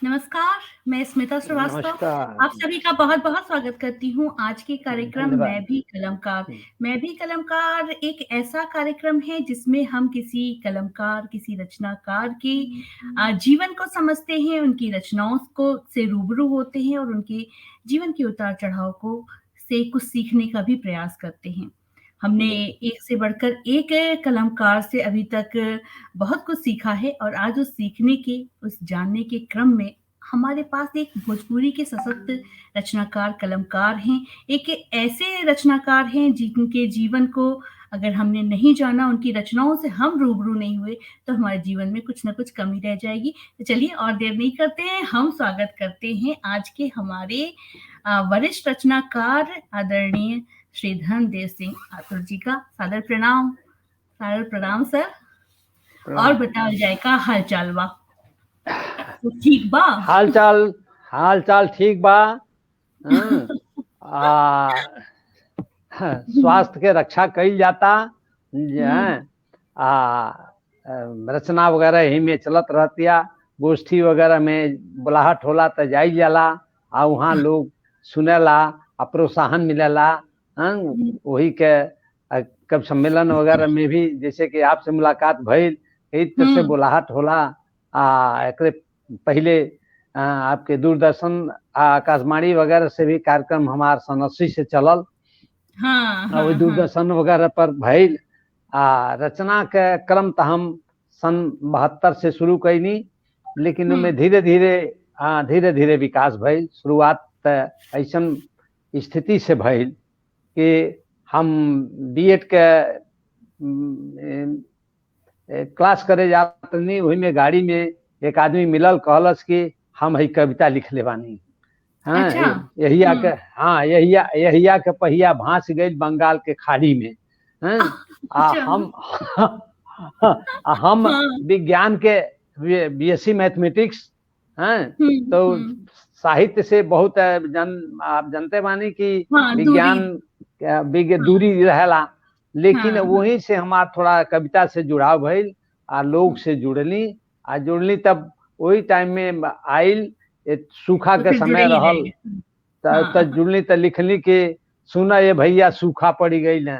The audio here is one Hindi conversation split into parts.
नमस्कार, मैं स्मिता श्रीवास्तव नमस्कार। आप सभी का बहुत-बहुत स्वागत करती हूँ आज के कार्यक्रम धन्यवाद। मैं भी कलमकार एक ऐसा कार्यक्रम है जिसमें हम किसी कलमकार, किसी रचनाकार के जीवन को समझते हैं, उनकी रचनाओं को से रूबरू होते हैं और उनके जीवन के उतार-चढ़ाव को से कुछ सीखने का भी प्रयास करते हैं। हमने एक से बढ़कर एक कलमकार से अभी तक बहुत कुछ सीखा है और आज उस सीखने के, उस जानने के क्रम में हमारे पास एक भोजपुरी के सशक्त रचनाकार, कलमकार हैं। एक ऐसे रचनाकार हैं जिनके जीवन को अगर हमने नहीं जाना, उनकी रचनाओं से हम रूबरू नहीं हुए, तो हमारे जीवन में कुछ न कुछ कमी रह जाएगी। तो चलिए और देर नहीं करते हैं, हम स्वागत करते हैं आज के हमारे वरिष्ठ रचनाकार आदरणीय श्री धर्मदेव सिंह आतुर जी का। सादर प्रणाम सर। और बताओ जाए का हाल चाल बा? ठीक बा? हाल चाल ठीक बा। स्वास्थ्य के रक्षा कईल जाता। रचना वगैरह यही में चलत रहतिया, गोष्ठी वगैरह में बुलाहट होला तो जाई जाला आ वहाँ लोग सुनेला आ प्रोत्साहन मिलेला। वही के कब सम्मेलन वगैरह में भी जैसे कि आपसे मुलाकात भइल, कई तरह से बुलाहट होला। एकरे पहले आपके दूरदर्शन आकाशवाणी वगैरह से भी कार्यक्रम हमार सन 80 से चलल। वही दूरदर्शन वगैरह पर भइल। रचना के क्रम तो हम सन 72 से शुरू कैनी, लेकिन उनमें धीरे धीरे विकास भइल। शुरुआत ऐसन स्थिति से भइल कि हम बीएड के क्लास करे जात नहीं, वही में गाड़ी में एक आदमी मिलल, कहलस कि हम ही कविता लिख ले बानी। यही के पहिया भांस गई बंगाल के खाड़ी में। हम विज्ञान के बीएससी मैथमेटिक्स हैं, तो साहित्य से बहुत आप जानते बानी कि विज्ञान दूरी रहेला, लेकिन वहीं से हमार थोड़ा कविता से जुड़ाव भइल आ लोग से जुड़ली तब वही टाइम में आइल सूखा के समय रहल तब जुड़ली तो लिखली के सुना ये भैया सूखा पड़ी गई न,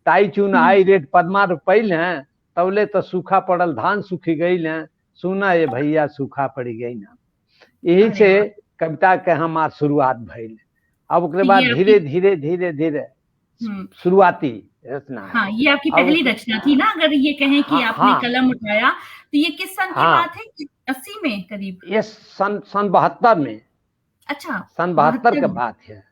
ताई चून आई रेट पदमा रुपैल है, तबले तो सूखा पड़ल धान सूखी गई न, सुना ये भैया सूखा पड़ी गई न। यही से कविता के हमार शुरुआत भइल। अब उसके बाद धीरे धीरे शुरुआती रचना ये आपकी पहली रचना थी ना? अगर ये कहें कि आपने कलम उठाया तो ये किस सन की बात है? 80 में करीब? ये सन 72 में। अच्छा, सन 72 के बात है।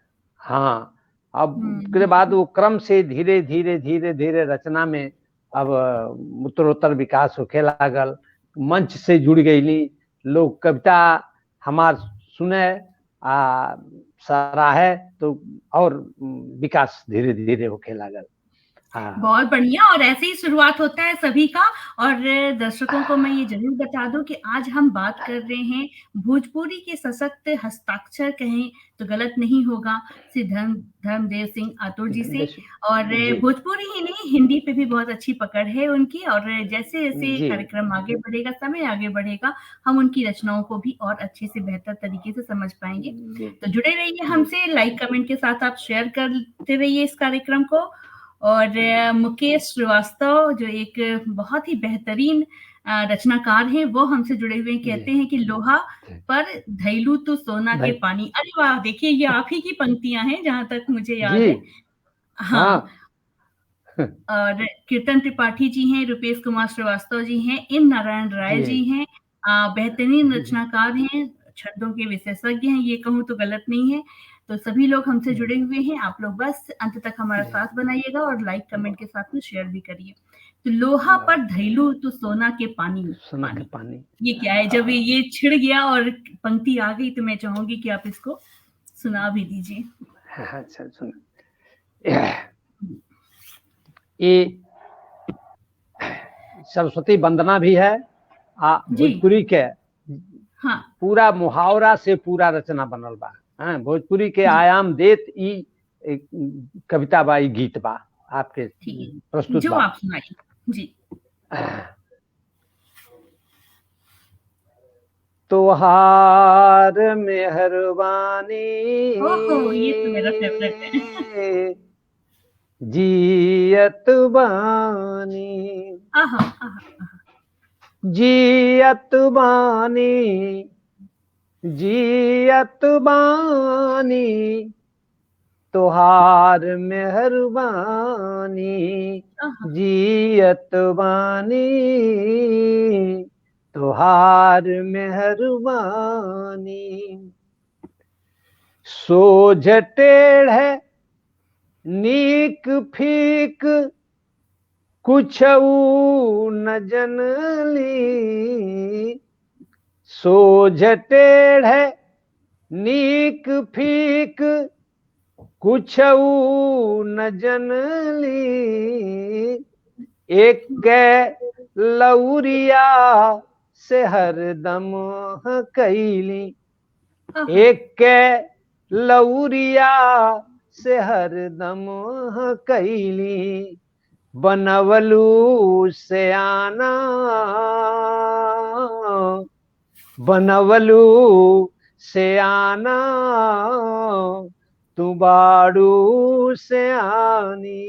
अब उसके बाद वो क्रम से धीरे धीरे रचना में अब उत्तरोत्तर विकास होखे लागल। मंच से जुड़ गई, लोग कविता हमार सुने सराहे तो और विकास धीरे धीरे होखे लागल। बहुत बढ़िया। और ऐसे ही शुरुआत होता है सभी का। और दर्शकों को मैं ये जरूर बता दूं कि आज हम बात कर रहे हैं भोजपुरी के सशक्त हस्ताक्षर, कहें तो गलत नहीं होगा, श्री धर्मदेव सिंह आतुर जी से। और भोजपुरी ही नहीं, हिंदी पे भी बहुत अच्छी पकड़ है उनकी। और जैसे जैसे कार्यक्रम आगे बढ़ेगा, समय आगे बढ़ेगा, हम उनकी रचनाओं को भी और अच्छे से बेहतर तरीके से समझ पाएंगे। तो जुड़े रहिए हमसे, लाइक कमेंट के साथ आप शेयर करते रहिए इस कार्यक्रम को। और मुकेश श्रीवास्तव जो एक बहुत ही बेहतरीन रचनाकार हैं, वो हमसे जुड़े हुए कहते हैं कि लोहा पर धैलू तो सोना के पानी। अरे वाह, देखिए ये आप ही की पंक्तियां हैं जहां तक मुझे याद है। और कीर्तन त्रिपाठी जी हैं, रुपेश कुमार श्रीवास्तव जी हैं, एम नारायण राय जी हैं, बेहतरीन रचनाकार हैं, छंदों के विशेषज्ञ हैं, ये कहूँ तो गलत नहीं है। तो सभी लोग हमसे जुड़े हुए हैं। आप लोग बस अंत तक हमारा साथ बनाइएगा और लाइक कमेंट के साथ में शेयर भी करिए। तो लोहा पर धैलू तो सोना के पानी, ये क्या है? जब ये छिड़ गया और पंक्ति आ गई तो मैं चाहूंगी कि आप इसको सुना भी दीजिए। अच्छा सुन, ये सरस्वती वंदना भी है। भोजपुरी के पूरा मुहावरा से पूरा रचना बनल बा। भोजपुरी के आयाम देत ई कविता बा, गीत बा आपके प्रस्तुत जो आप सुनाइए जी। तुहार मेहरबानी ओहो! ये तो मेरा फ़ेवरेट है। जियत बानी, आहा! आहा! आहा! जियत बानी, जियत बानी, तुहार मेहरबानी, आहा! जियत बानी, तुहार मेहरबानी। सोझ टेढ़ नीक फीक कुछऊ न जनली, सोझ टेढ़ नीक फीक कुछऊ न जनली, एक लौरिया से हरदम कैली, आहा! एक लौरिया से हरदम कैली, बनवलू सयाना, बनवलू सयाना, तू बाड़ू सयानी,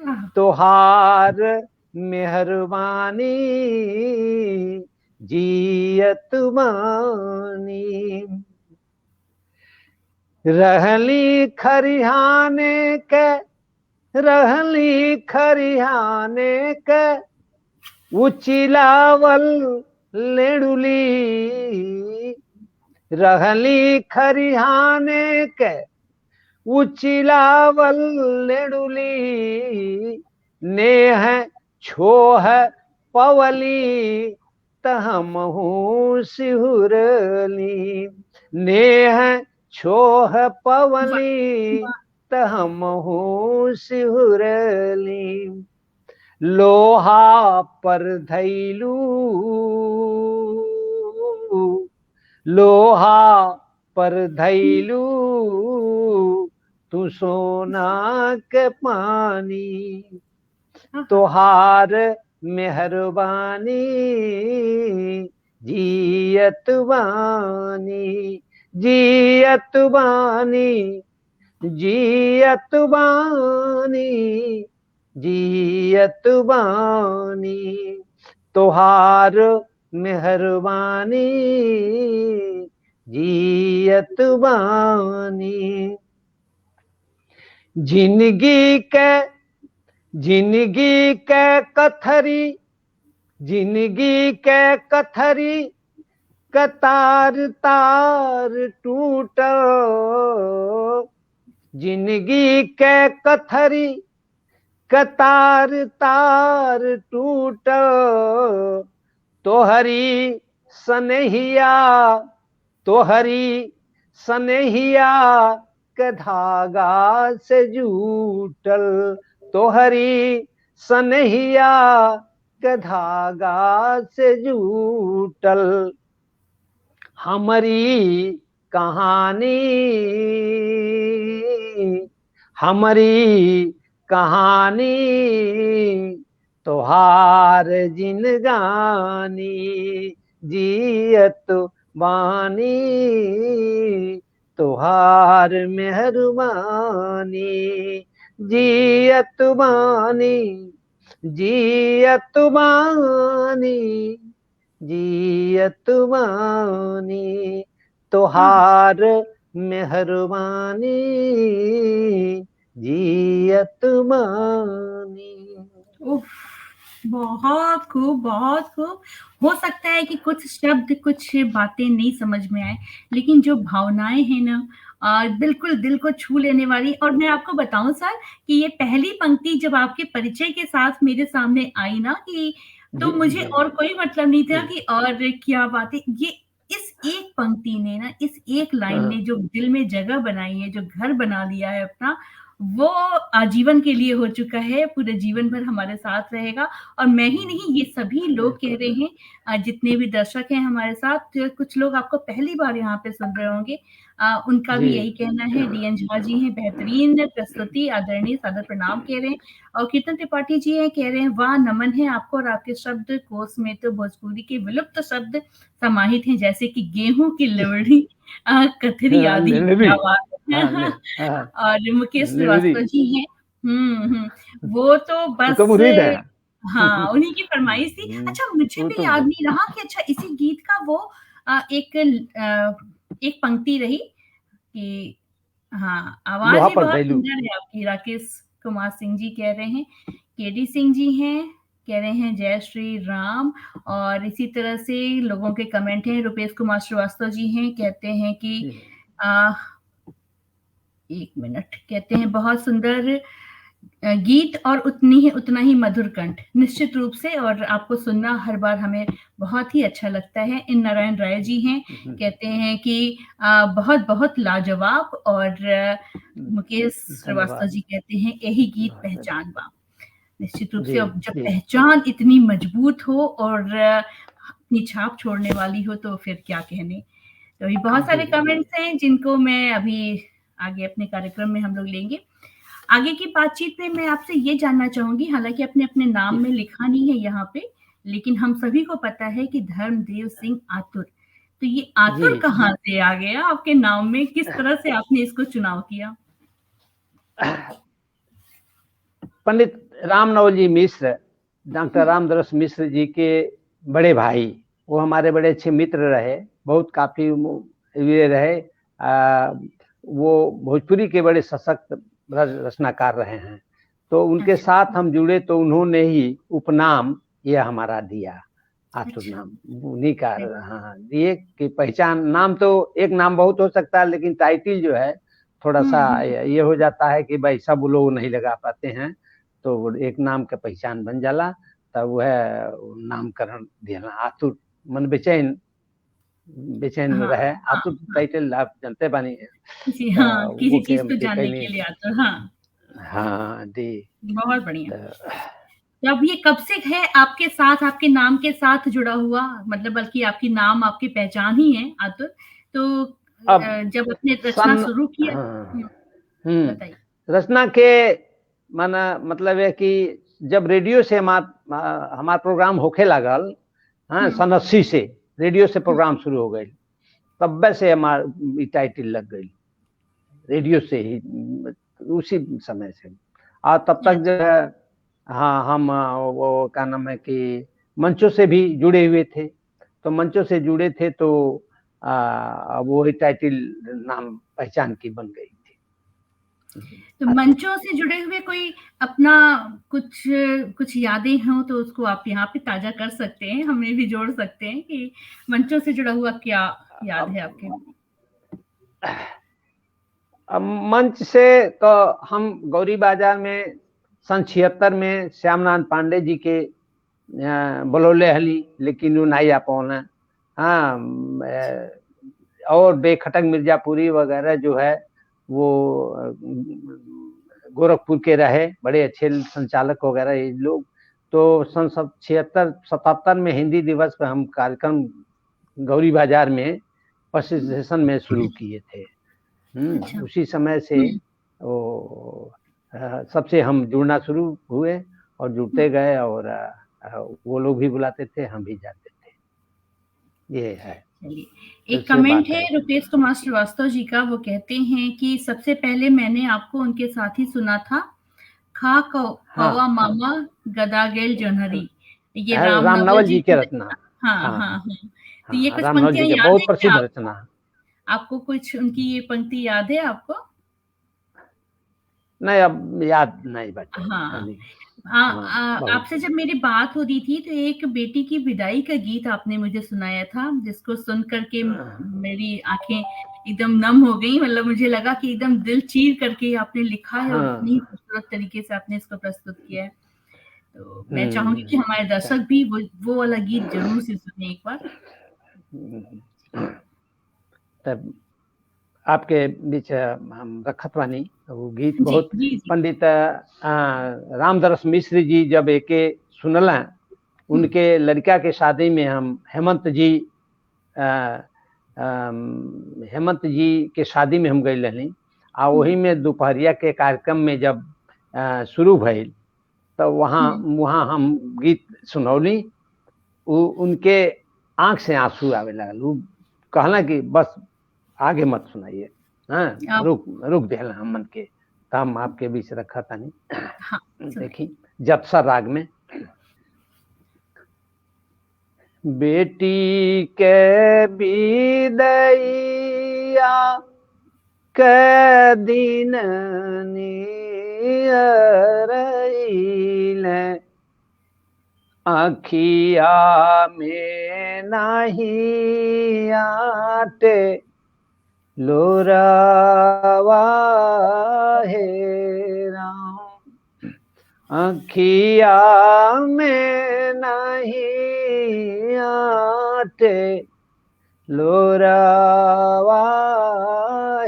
आहा! तुहार मेहरबानी, जियत बानी। रहली खरिहाने के, रहली खरिहाने के, उचिलावल लेडुली, रहली खरिहाने के, उचिलावल लेडुली, नेह छोह पवली तहमहू सिहुरली, नेह छोह पवली वाह! तहमहू सिहुरली, लोहा पर धैलू, लोहा पर धैलू, तू सोना के पानी, तुहार मेहरबानी, जियत बानी, जियत बानी, जियत बानी, जियत बानी, तुहार मेहरबानी, जियत बानी। जिंदगी के, जिंदगी के कथरी, जिंदगी के कथरी, कतार तार टूट, जिंदगी के कथरी, कतार तार टूट, तोहरी सनहिया, तोहरी सनहिया के धागा से जूटल, तोहरी सनहिया के धागा से जूटल, हमारी कहानी, हमारी कहानी, तुहार जिनगानी, जियत बानी, तुहार मेहरबानी, जियत बानी, जियत बानी, जियत बानी, तुहार मेहरबानी, जियत बानी। उफ! बहुत खूब, बहुत खूब। हो सकता है कि कुछ शब्द, कुछ बातें नहीं समझ में आएँ, लेकिन जो भावनाएँ हैं ना बिल्कुल दिल को छू लेने वाली। और मैं आपको बताऊँ सर कि ये पहली पंक्ति जब आपके परिचय के साथ मेरे सामने आई ना कि तो जी, मुझे जी, और कोई मतलब नहीं था जी। कि और क्या बात है। ये इस एक पंक्ति ने ना, इस एक लाइन ने जो दिल में जगह बनाई है, जो घर बना लिया है अपना, वो आजीवन के लिए हो चुका है, पूरे जीवन भर हमारे साथ रहेगा। और मैं ही नहीं, ये सभी लोग कह रहे हैं जितने भी दर्शक हैं हमारे साथ, कुछ लोग आपको पहली बार यहाँ पे सुन रहे होंगे, उनका भी जी। यही कहना है। डीएन झा जी हैं, बेहतरीन प्रस्तुति, आदरणीय सादर प्रणाम कह रहे हैं। और कीर्तन त्रिपाठी जी हैं, कह रहे हैं वाह नमन है आपको, और आपके शब्द कोश में तो भोजपुरी के विलुप्त शब्द समाहित हैं, जैसे कि गेहूं की लवड़ी, कथरी आदि। लिलरी। क्या बात है। और मुकेश लिलरी। श्रीवास्तव जी हैं। वो तो वो तो बस मुरीद है। हाँ, उन्हीं की फरमाइश थी। अच्छा, मुझे वो भी तो याद नहीं रहा कि अच्छा इसी गीत का वो एक पंक्ति रही कि हाँ, आवाज लोहा ही पर बहुत घरेलू। सुंदर है आपकी। राकेश कुमार सिंह जी कह रहे हैं, केडी सिंह जी हैं, कह रहे हैं जय श्री राम। और इसी तरह से लोगों के कमेंट हैं। रुपेश कुमार श्रीवास्तव जी हैं, कहते हैं कि आ, एक मिनट, कहते हैं बहुत सुंदर गीत और उतना ही मधुर कंठ, निश्चित रूप से, और आपको सुनना हर बार हमें बहुत ही अच्छा लगता है। इन नारायण राय जी हैं, कहते हैं कि बहुत बहुत लाजवाब। और मुकेश श्रीवास्तव जी कहते हैं यही गीत पहचान बा। निश्चित रूप से, अब जब पहचान इतनी मजबूत हो और अपनी छाप छोड़ने वाली हो तो फिर क्या कहने। तो अभी बहुत सारे कमेंट्स हैं जिनको मैं अभी आगे अपने कार्यक्रम में हम लोग लेंगे। आगे की बातचीत में मैं आपसे ये जानना चाहूंगी, हालांकि अपने अपने नाम में लिखा नहीं है यहाँ पे, लेकिन हम सभी को पता है कि धर्मदेव सिंह आतुर, तो ये आतुर कहाँ से आ गया आपके नाम में, किस तरह से आपने इसको चुनाव किया? पंडित रामनवल मिश्र, डॉक्टर रामदरस मिश्र जी के बड़े भाई, वो हमारे बड़े अच्छे मित्र रहे, बहुत काफी ये रहे। वो भोजपुरी के बड़े सशक्त रचनाकार रहे हैं, तो उनके साथ हम जुड़े तो उन्होंने ही उपनाम यह हमारा दिया, आतुर नाम उन्हीं का। हाँ, दिए कि पहचान। नाम तो एक नाम बहुत हो सकता है, लेकिन टाइटल जो है थोड़ा सा ये हो जाता है कि भाई सब लोग नहीं लगा पाते हैं, तो एक नाम का पहचान बन जाला, तब वह नामकरण दिया आतुर। मन बेचैन बेचैन रहे। आतुर टाइटल आप जानते बानी है। हाँ, किसी चीज को जानने के लिए आतुर। हाँ हाँ दी, बहुत बढ़िया। तो अब ये कब से है आपके साथ, आपके नाम के साथ जुड़ा हुआ, मतलब बल्कि आपकी नाम आपकी पहचान ही है आतुर। तो अब जब आपने रचना शुरू किया, बताइए। रचना के माना मतलब है कि जब रेडियो से हमार प्रोग्राम होखे लागल, हाँ, सन 80 से रेडियो से प्रोग्राम शुरू हो गए, तब से हमार टाइटल लग गई रेडियो से ही, उसी समय से। और तब तक जो है, हाँ, हम वो क्या नाम है कि मंचों से भी जुड़े हुए थे, तो मंचों से जुड़े थे तो वो टाइटल नाम पहचान की बन गई थी। तो मंचों से जुड़े हुए कोई अपना कुछ यादें हों तो उसको आप यहाँ पे ताजा कर सकते हैं, हमें भी जोड़ सकते हैं कि मंचों से जुड़ा हुआ क्या याद है आपके? मंच से तो हम गौरी बाजार में सन 76 में श्यामनारायण पांडे जी के बुलौले हली, लेकिन वो नहीं आ पौना। हाँ, और बेखटक मिर्जापुरी वगैरह जो है वो गोरखपुर के रहे, बड़े अच्छे संचालक वगैरह ये लोग। तो सन 76-77 में हिंदी दिवस पर हम कार्यक्रम गौरी बाजार में फर्स्ट सेशन में शुरू किए थे। उसी समय से वो सबसे हम जुड़ना शुरू हुए और जुड़ते गए, और वो लोग भी बुलाते थे, हम भी जाते थे। ये है। एक कमेंट है रुपेश कुमार श्रीवास्तव जी का, वो कहते हैं कि सबसे पहले मैंने आपको उनके साथ ही सुना था, खा कौवा मामा गदा गेल जनहरी, ये रामनवल जी के रचना। हाँ। तो ये कुछ रामनवल जी के बहुत प्रसिद्ध रचना। आपको कुछ उनकी ये पंक्ति याद है आपको? नहीं, अब याद नहीं बचा। हाँ, आपसे जब मेरी बात हो रही थी तो एक बेटी की विदाई का गीत आपने मुझे सुनाया था, जिसको सुन करके मेरी आंखें एकदम नम हो गई। मतलब मुझे लगा कि एकदम दिल चीर करके आपने लिखा है और इतनी खूबसूरत तरीके से आपने इसको प्रस्तुत किया है। तो मैं चाहूंगी कि हमारे दर्शक भी वो वाला गीत जरूर से सुने एक बार। तब आपके बीच हम रखत वानी वो गीत बहुत पंडित रामदरस मिश्र जी जब एके सुनला, उनके लड़का के शादी में हम हेमंत जी हेमंत जी के शादी में हम गई रहनी आ वही में दोपहरिया के कार्यक्रम में जब शुरू भइल तो वहाँ हम गीत सुनौली, उनके आंख से आंसू आवे लगल। उ कहला कि बस आगे मत सुनाइए, हाँ रुक देला हमन के, हम आपके बीच रखा तानी। हाँ, देखी जत्सा राग में। बेटी के विदैया के दिन नियरइले, आँखिया में नहीं आटे लोरावा हे राम, आँखिया में नहीं आटे लोरावा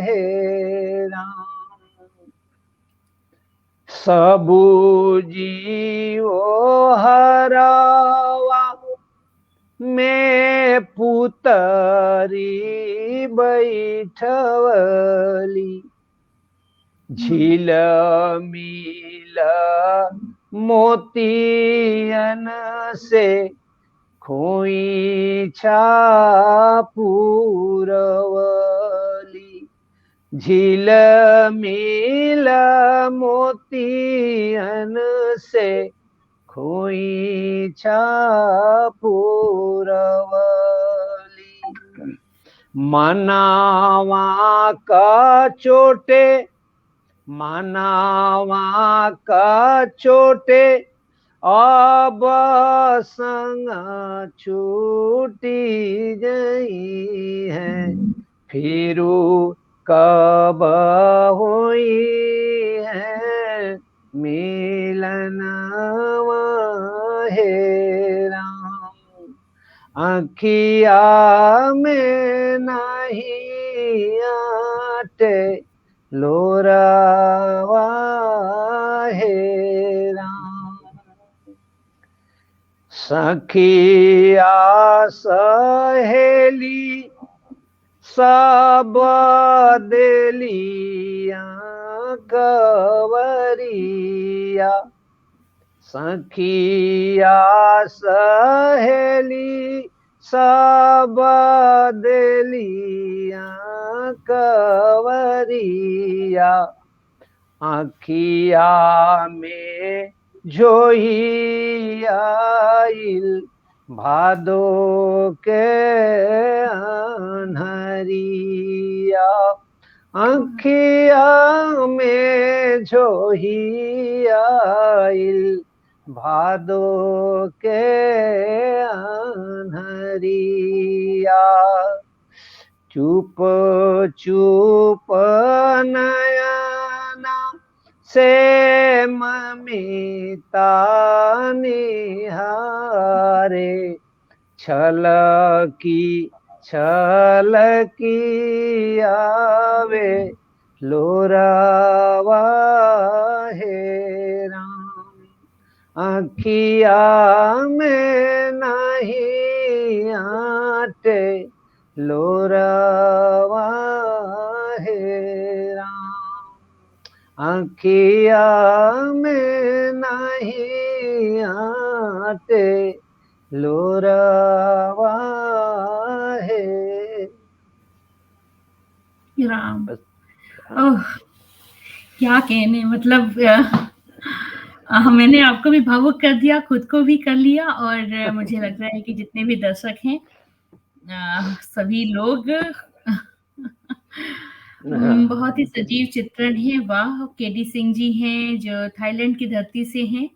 हे राम, सबू जीवो हरावा में पुतरी बैठवली, झील मिल मोतियन से खोइछा पुरवली, झील मिल मोतियन से खोइछा पुरवली, मनावा का चोटे अब संग छूटी गई है, फिरू कब हुई है मिलनवा हे राम, आँखिया में नहीं आटे लोरावा हे राम, सखिया सहेली सब देलिया कवरिया, सखिया सहेली सब देलिया कवरिया, आँखिया में जोही आइल भादो के अन्हरिया, आँखिया में जोही आइल भादो के अन्हरिया, चुप चुप नयना से ममिता निहारे, छलकी आवे लोरावा हे राम, आँखिया में नहीं आटे लोरावा हे राम, आँखिया में नहीं आटे लोरावा हे राम। ओह क्या कहने, मतलब मैंने आपको भी भावुक कर दिया, खुद को भी कर लिया, और मुझे लग रहा है कि जितने भी दर्शक हैं सभी लोग बहुत ही सजीव चित्रण है। वाह, केडी सिंह जी हैं जो थाईलैंड की धरती से हैं,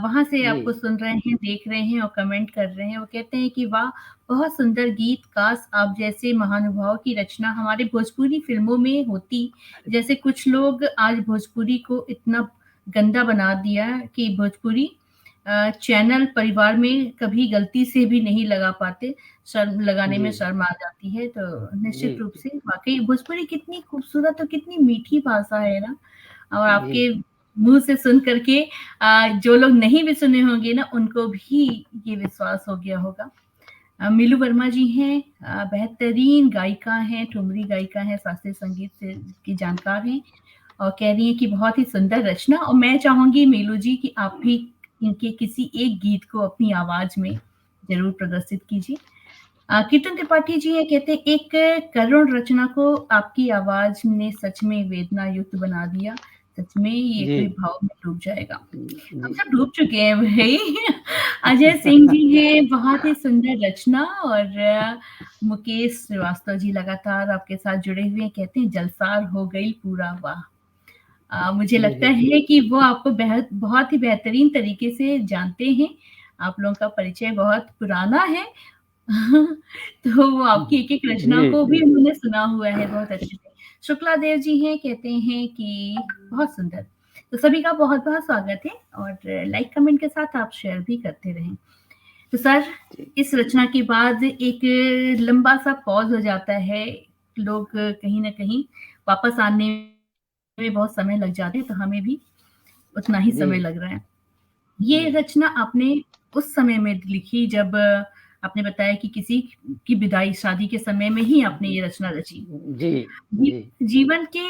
वहां से आपको सुन रहे हैं, देख रहे हैं और कमेंट कर रहे हैं। वो कहते हैं कि वाह बहुत सुंदर गीत, काश आप जैसे महानुभाव की रचना हमारे भोजपुरी फिल्मों में होती। जैसे कुछ लोग आज भोजपुरी को इतना गंदा बना दिया कि भोजपुरी चैनल परिवार में कभी गलती से भी नहीं लगा पाते, शर्म लगाने में शर्म आ जाती है। तो निश्चित रूप से वाकई भोजपुरी कितनी खूबसूरत और कितनी मीठी भाषा है ना, और आपके मुंह से सुन करके जो लोग नहीं भी सुने होंगे ना, उनको भी ये विश्वास हो गया होगा। मीलू वर्मा जी हैं, बेहतरीन गायिका हैं, ठुमरी गायिका हैं, शास्त्रीय संगीत से की जानकार हैं और कह रही हैं कि बहुत ही सुंदर रचना। और मैं चाहूँगी मीलू जी कि आप भी इनके किसी एक गीत को अपनी आवाज़ में ज़रूर प्रदर्शित कीजिए। कीर्तन त्रिपाठी जी ये कहते हैं, एक करुण रचना को आपकी आवाज़ ने सच में वेदना युक्त बना दिया। सच में ये जी कोई भाव में डूब जाएगा। हम जी सब डूब चुके हैं भई। अजय सिंह जी हैं, बहुत ही सुंदर रचना। और मुकेश श्रीवास्तव जी लगातार आपके साथ जुड़े हुए हैं, कहते हैं जलसार हो गई पूरा, वाह! मुझे जी लगता जी है कि वो आपको बहुत ही बेहतरीन तरीके से जानते हैं। आप लोगों का परिचय बहुत पुराना है। तो वो आपकी एक-एक रचना जी को भी जी उन्होंने सुना हुआ है बहुत अच्छे से। शुक्ला देव जी हैं, कहते हैं कि बहुत सुंदर। तो सभी का बहुत-बहुत स्वागत है और लाइक कमेंट के साथ आप शेयर भी करते रहें। तो सर, इस रचना के बाद एक लंबा-सा पॉज़ हो जाता है। लोग कहीं न कहीं वापस आने में बहुत समय लग जाते हैं, तो हमें भी उतना ही जी समय लग रहा है। ये जी रचना आपने उस समय में लिखी जब आपने बताया कि किसी की विदाई, शादी के समय में ही आपने ये रचना रची। जी जी जीवन के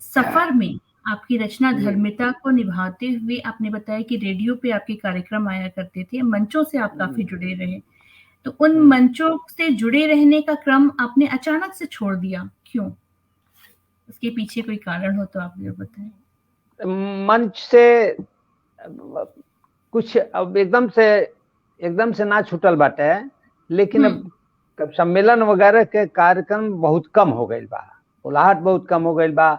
सफ़र में आपकी रचना जी धर्मिता को निभाते हुए आपने बताया कि रेडियो पे आपके कार्यक्रम आया करते थे, मंचों से आप काफ़ी जुड़े रहे। तो उन मंचों से जुड़े रहने का क्रम आपने अचानक से छोड़ दिया, क्यों? उसके पीछे कोई कारण हो तो आप ज़रूर बताएँ? मंच से कुछ अब एकदम से ना छूटल बाटे, लेकिन हुँ, अब सम्मेलन वगैरह के कार्यक्रम बहुत कम हो गइल बा, कोलाहट बहुत कम हो गइल बा।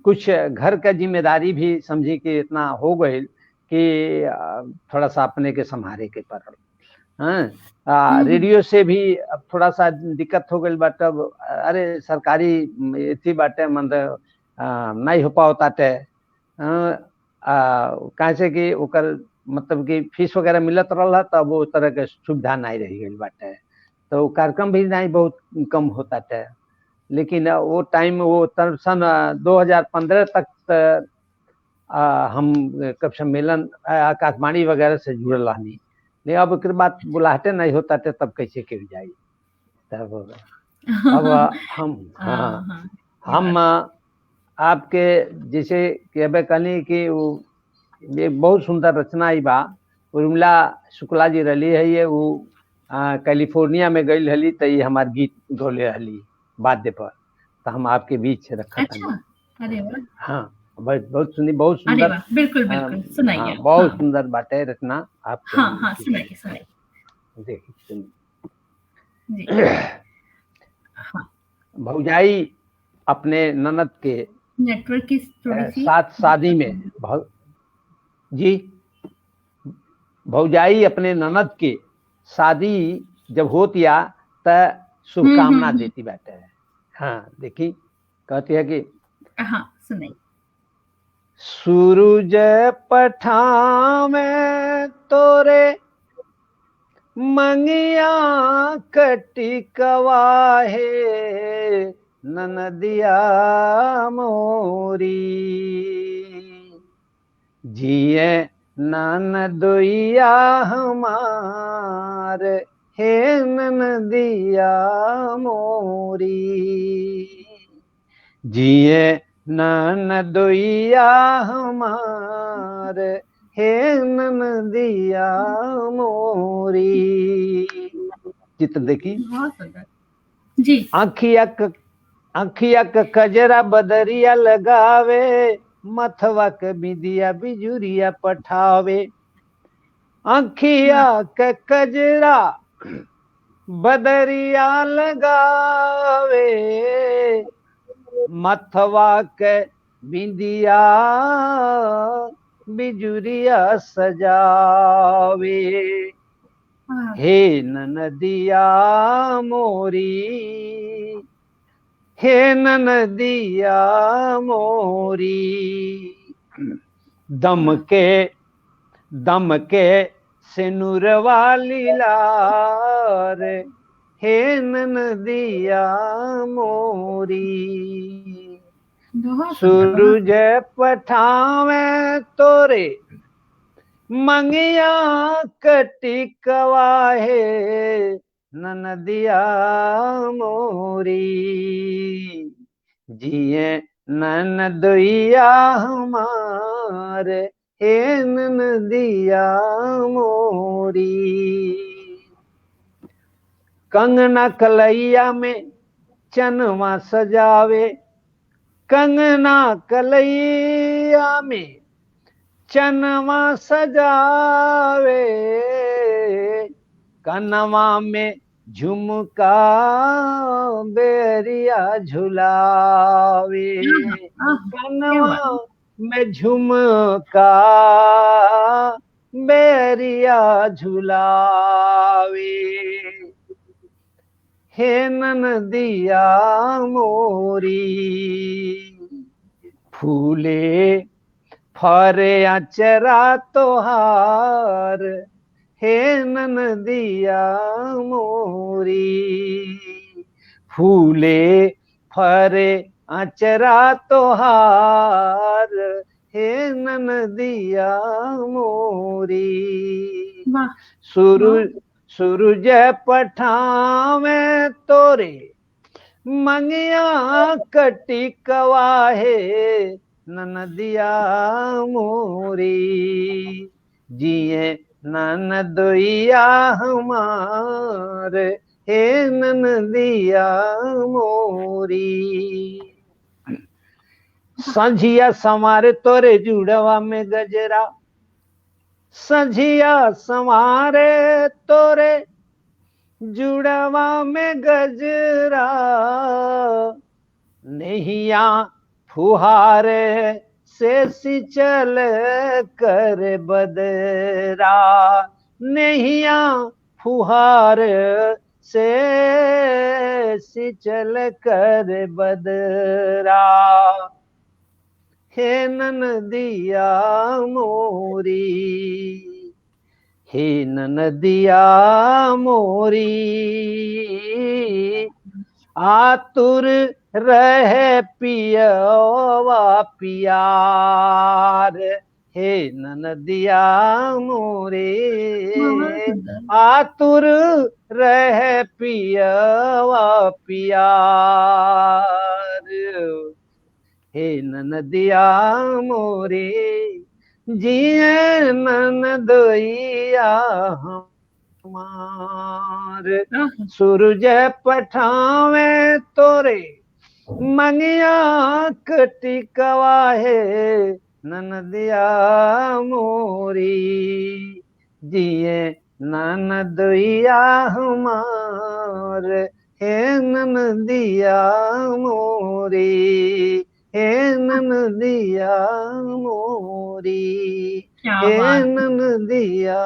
कुछ घर का जिम्मेदारी भी समझी कि इतना हो गइल कि थोड़ा सा अपने के संभाले के पड़ल। हाँ, हुँ, हुँ। रेडियो से भी अब थोड़ा सा दिक्कत हो गइल बा, तब अरे सरकारी एथी बाटे मतलब नहीं हो पाओ ताटे। कैसे कि ओकर मतलब कि फीस वगैरह मिलत रहला, तब वो तरह के सुविधा नहीं रही गइल बाटे, तो कार्यक्रम भी नहीं बहुत कम होता थे। लेकिन वो टाइम वो सन 2015 तक हम कब सम्मेलन आकाशवाणी वगैरह से जुड़ल रहनी। नहीं, अब एक बात बुलाहटे नहीं होता थे, तब कैसे के जाई तब। अब हम हाँ हाँ, ये हम बात आपके जैसे कहबे कनी कि वो एक बहुत सुंदर रचना ही बा। उर्मिला शुक्ला जी रही है, ये वो कैलिफोर्निया में गई हली, तो ये हमार गीत गौले हली वाद्य पर, तो हम आपके बीच रखा अच्छा, तनी। अरे वाह! हाँ, बहुत सुनी, बहुत अरे सुंदर। वाह! बिल्कुल, बिल्कुल, सुनाइए हाँ, आप। बहुत हाँ, सुंदर बातें रचना आपके हाँ, हम हाँ, की सुनाइए, सुनाइए। देखी सुनी। जी, हाँ, भौजाई अपने ननद के नेटवर्क की थोड़ी-सी साथ शादी दिक्कत में हो रही है। जी, भौजाई अपने ननद के शादी जब होतिया त हुँ, हुँ, शुभकामना हुँ। देती बाटे। हाँ, देखी कहती है कि हाँ, सुनाइए। सूरज पठावे तोरे मंगिया कटिकवा है ननदिया मोरी, जिए ननदुइया हमार हे ननदिया मोरी, जिए ननदुइया हमार हे ननदिया मोरी। चित्र देखी। बहुत सुंदर। जी। आखिया आखिया क कजरा बदरिया लगावे, मथवा क बिदिया बिजुरिया पठावे। आखिया वाह! क कजरा बदरिया लगावे, मथवा के बिंदिया बिजुरिया सजावे, हाँ, हे ननदिया मोरी, हे ननदिया मोरी, दम के दम के सिनुरवा लीलार, हे ननदिया मोरी, बहुत सुंदर, बहुत सूरज पठावे तोरे मंगिया कटिकवा है ननदिया मोरी, जिए ननदुइया हमारे हे ननदिया मोरी। कंगना कलैया में चनवा सजावे, कंगना कलैया में चनवा सजावे, कनवा में झुमका बेरिया झुलावे, कनवा में झुमका बेरिया झुलावे, हे ननदिया मोरी। फूले फरे अचरा तोहार, हे ननदिया मोरी। फूले फरे अचरा तोहार, हे ननदिया मोरी। सूरज पठावे तोरे मंगिया कटिकवा है ननदिया मोरी, जिए ननदुइया हमार हे ननदिया मोरी। संझिया समारे तोरे जुड़वा में गजरा, संझिया समारे तोरे जुड़वा में गजरा, नैया फुहारे से सिंचल कर बदरा, नैया फुहार से सिंचल कर बदरा, हे ननदिया मोरी, हे ननदिया मोरी। आतुर रहे पियवा पियार, हे ननदिया मोरे। आतुर रहे पियवा पियार, हे ननदिया मोरे, जिए ननदुइया हमार। सूरज पठावे तोरे मंगिया कटिकवा है ननदिया मोरी, जिए ननदुइया हमार हे ननदिया मोरी, हे ननदिया मोरी, हे ननदिया।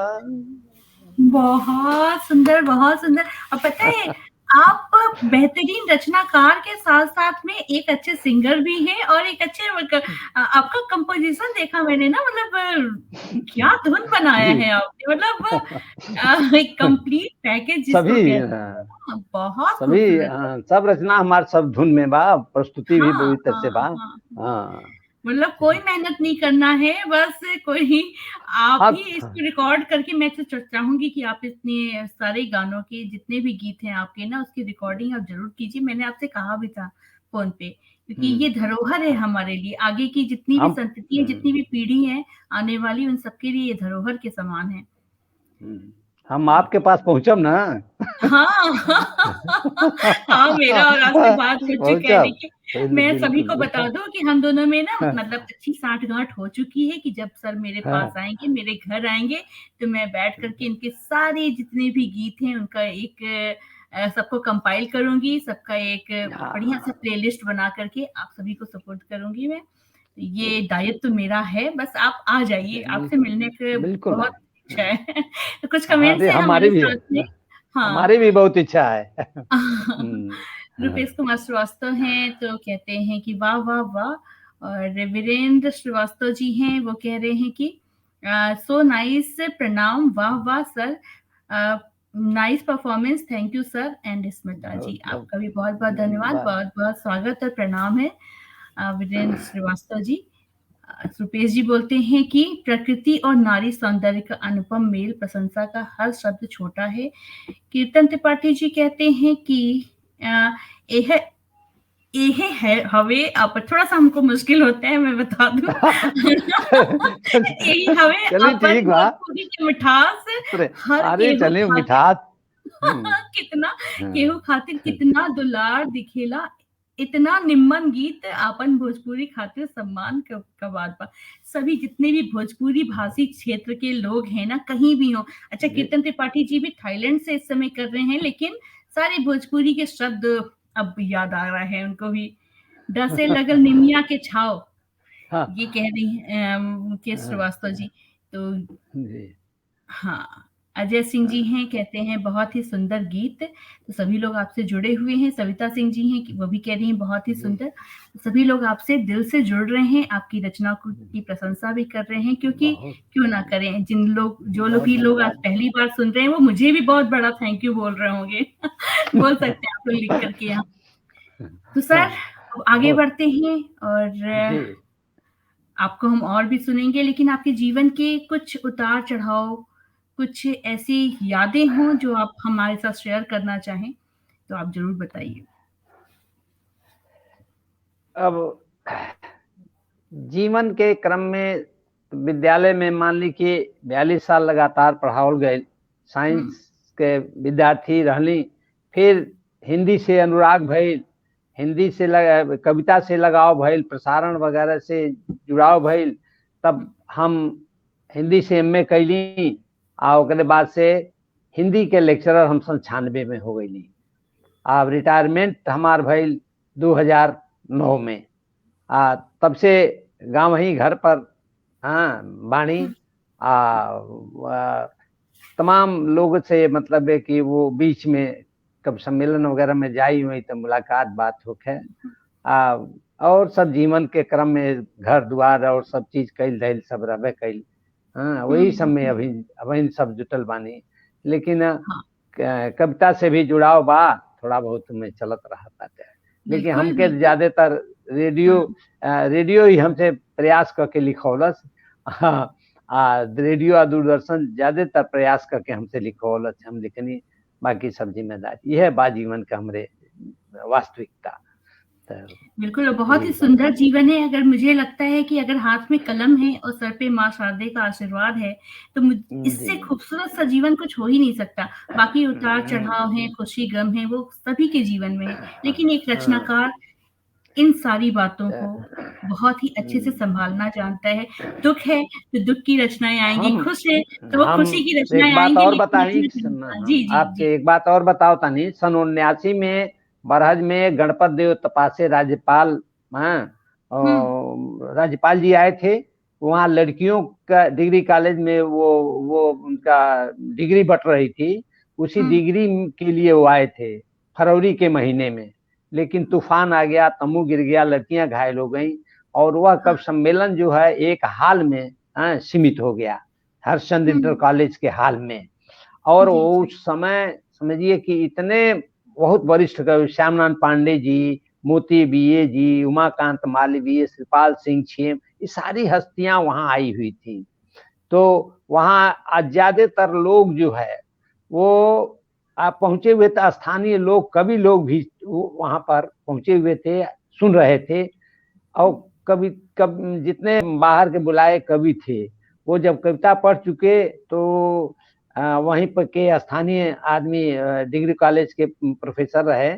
बहुत सुंदर, बहुत सुंदर। और पता है आप बेहतरीन रचनाकार के साथ साथ में एक अच्छे सिंगर भी हैं और एक अच्छे आपका कंपोजिशन देखा मैंने ना, मतलब क्या धुन बनाया है आपने, मतलब एक कंप्लीट पैकेज जिसको कहते हैं। बहुत सभी सब रचना हमारे सब धुन में बा, प्रस्तुति भी पूरी तरह से बा। मतलब कोई मेहनत नहीं करना है, बस कोई आप ही इसको रिकॉर्ड करके, मैं तो चाहूंगी कि आप इतने सारे गानों के जितने भी गीत हैं आपके ना, उसकी रिकॉर्डिंग आप जरूर कीजिए। मैंने आपसे कहा भी था फोन पे, क्योंकि ये धरोहर है हमारे लिए, आगे की जितनी भी संतति है, जितनी भी पीढ़ी है आने वाली, उन सबके लिए ये धरोहर के समान है। हम आपके पास पहुंचब ना। हाँ हाँ, मेरा और आपसे बात हो चुका है। देखिए मैं सभी को बता दूं कि हम दोनों में ना मतलब अच्छी साठगांठ हो चुकी है, कि जब सर मेरे पास आएंगे, मेरे घर आएंगे, तो मैं बैठ करके इनके सारे जितने भी गीत हैं उनका एक सबको कंपाइल करूंगी, सबका एक बढ़िया सा प्लेलिस्ट बना करके आप सभी को सपोर्ट करूंगी मैं। ये दायित्व तो मेरा है, बस आप आ जाइए, आपसे मिलने के बहुत इच्छा है। तो कुछ कमेंट्स हैं हमारे साथ में। हमारी भी बहुत इच्छा है। रुपेश कुमार श्रीवास्तव हैं, तो कहते हैं कि वाह वाह वाह। और वीरेंद्र श्रीवास्तव जी हैं, वो कह रहे हैं कि सो नाइस, प्रणाम, वाह वाह sir, nice performance, thank you sir. And Smita ji, आपका भी बहुत बहुत धन्यवाद, बहुत बहुत स्वागत और प्रणाम है वीरेंद्र श्रीवास्तव जी। रुपेश जी बोलते हैं कि प्रकृति और नारी सौंदर्य का अनुपम मेल, प्रशंसा का हर शब्द छोटा है। कीर्तन त्रिपाठी जी कहते हैं कि यह ये है हवे, आप थोड़ा सा हमको मुश्किल होता है, मैं बता दूं। यही हवे चलिए अपन ठीक बा। भोजपुरी के मिठास, हर अरे केहू चलिए खातिर मिठास। कितना केहू खातिर कितना दुलार दिखेला, इतना निम्न गीत आपन भोजपुरी खातिर सम्मान का बात बा। सभी जितने भी भोजपुरी भाषी क्षेत्र के लोग हैं ना, कहीं भी हो। अच्छा, कीर्तन त्रिपाठी जी भी थाईलैंड से इस समय कर रहे हैं, लेकिन सारे भोजपुरी के शब्द अब याद आ रहा है उनको भी। डसे लगल निमिया के छाव, ये कह रही हैं मुकेश श्रीवास्तव जी। तो हाँ, अजय सिंह जी हैं, कहते हैं बहुत ही सुंदर गीत। तो सभी लोग आपसे जुड़े हुए हैं। सविता सिंह जी हैं, वो भी कह रही हैं बहुत ही सुंदर। सभी लोग आपसे दिल से जुड़ रहे हैं, आपकी रचना की प्रशंसा भी कर रहे हैं, क्योंकि क्यों ना करें। जो लोग आज पहली बार सुन रहे हैं, वो मुझे भी बहुत बड़ा थैंक यू बोल रहे होंगे। बोल सकते हैं आप लोग लिख करके यहाँ। तो सर आगे बढ़ते हैं, और आपको हम और भी सुनेंगे, लेकिन आपके जीवन के कुछ उतार चढ़ाव, कुछ ऐसी यादें हों जो आप हमारे साथ शेयर करना चाहें, तो आप जरूर बताइए। अब जीवन के क्रम में विद्यालय में मान ली कि 42 साल लगातार पढ़ाओल गए, साइंस के विद्यार्थी रहली। फिर हिंदी से अनुराग भइल, हिंदी से कविता से लगाव भइल, प्रसारण वगैरह से जुड़ाव भइल। तब हम हिंदी से एमए कैली, और बाद से हिंदी के लेक्चरर हम 96 में हो गई। अब रिटायरमेंट हमार भइल 2009 में। तब से गाँव ही घर पर बाणी। तमाम लोग से मतलब है कि वो बीच में कब सम्मेलन वगैरह में जाई हुई तो मुलाकात बात होके, और सब जीवन के क्रम में घर द्वार और सब चीज कैल धैल सब रहे कैल। वही सब में अभी सब जुटल बानी। लेकिन कविता से भी जुड़ाव बा, थोड़ा बहुत में चलत रहा पाते। लेकिन हमके ज्यादातर रेडियो ही हमसे प्रयास करके लिखौलस। रेडियो और दूरदर्शन ज्यादातर प्रयास करके हमसे लिखौलस, हम लिखनी। बाकी सब जिम्मेदारी यह है बा जीवन का हमरे वास्तविकता। बिल्कुल, बहुत ही सुंदर जीवन है। अगर मुझे लगता है कि अगर हाथ में कलम है और सर पे माँ शारदे का आशीर्वाद है, तो इससे खूबसूरत सा जीवन कुछ हो ही नहीं सकता। बाकी उतार चढ़ाव है, खुशी गम है, वो सभी के जीवन में है। लेकिन एक रचनाकार इन सारी बातों को बहुत ही अच्छे से संभालना जानता है। दुख है तो दुख की रचनाएं आएंगी, खुश है तो वो खुशी की रचनाएं आएंगी। एक बात और बताई, आपसे एक बात और बताओ तनी। सन 79 में बरहज में गणपत देव तपासे राज्यपाल राज्यपाल जी आए थे। वहाँ लड़कियों का डिग्री कॉलेज में वो उनका डिग्री बट रही थी। उसी डिग्री के लिए वो आए थे फरवरी के महीने में। लेकिन तूफान आ गया, तम्बू गिर गया, लड़कियां घायल हो गई, और वह कब सम्मेलन जो है एक हाल में सीमित हो गया, हर्षचंद्र इंटर कॉलेज के हाल में। और उस समय समझिए कि इतने बहुत वरिष्ठ कवि, श्यामनारायण पांडे जी, मोती बीए जी, उमाकांत मालवीय, श्रीपाल सिंह छेम, ये सारी हस्तियां वहां आई हुई थी। तो वहां ज्यादातर लोग जो है वो आप पहुंचे हुए थे। स्थानीय लोग, कवि लोग भी वहां पर पहुंचे हुए थे, सुन रहे थे। और जितने बाहर के बुलाए कवि थे, वो जब कविता पढ़ चुके तो वहीं पर के स्थानीय आदमी, डिग्री कॉलेज के प्रोफेसर रहे,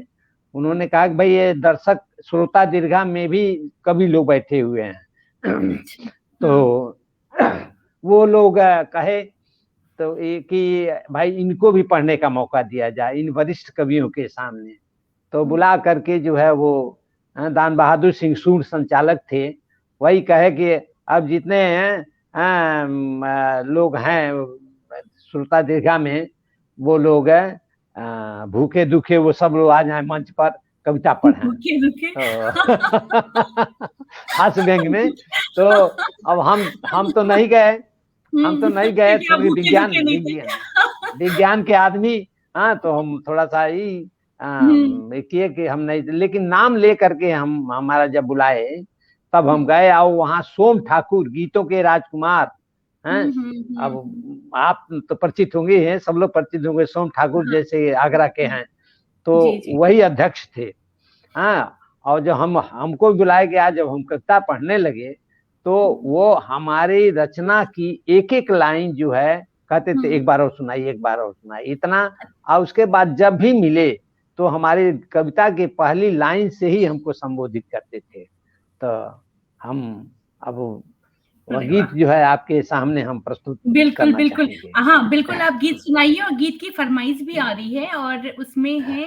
उन्होंने कहा कि भाई ये दर्शक श्रोता दीर्घा में भी कवि लोग बैठे हुए हैं। तो वो लोग कहे तो कि भाई इनको भी पढ़ने का मौका दिया जाए इन वरिष्ठ कवियों के सामने। तो बुला करके जो है वो दान बहादुर सिंह सूर संचालक थे, वही कहे कि अब जितने लोग हैं श्रोता दीर्घा में, वो लोग भूखे दुखे वो सब लोग आ जाए मंच पर, कविता पढ़ें। हास्य व्यंग में। तो अब हम तो नहीं गए, विज्ञान के आदमी। तो हम थोड़ा सा ही किए कि हम नहीं, लेकिन नाम ले करके हम हमारा जब बुलाए तब हम गए, और वहाँ सोम ठाकुर गीतों के राजकुमार हैं। अब आप तो परिचित होंगे, हैं सब लोग परिचित होंगे, सोम ठाकुर जैसे आगरा के हैं, तो वही अध्यक्ष थे। हाँ, और जब हमको बुलाया गया, जब हम कविता पढ़ने लगे, तो वो हमारी रचना की एक एक लाइन जो है कहते थे एक बार और सुनाइए, एक बार और सुनाइए, इतना। और उसके बाद जब भी मिले तो हमारी कविता की पहली लाइन से ही हमको संबोधित करते थे। तो हम अब वह गीत जो है आपके सामने हम प्रस्तुत बिल्कुल, करना बिल्कुल। चाहेंगे। हाँ, बिल्कुल आप गीत सुनाइए, और गीत की फरमाइश भी आ रही है, और उसमें है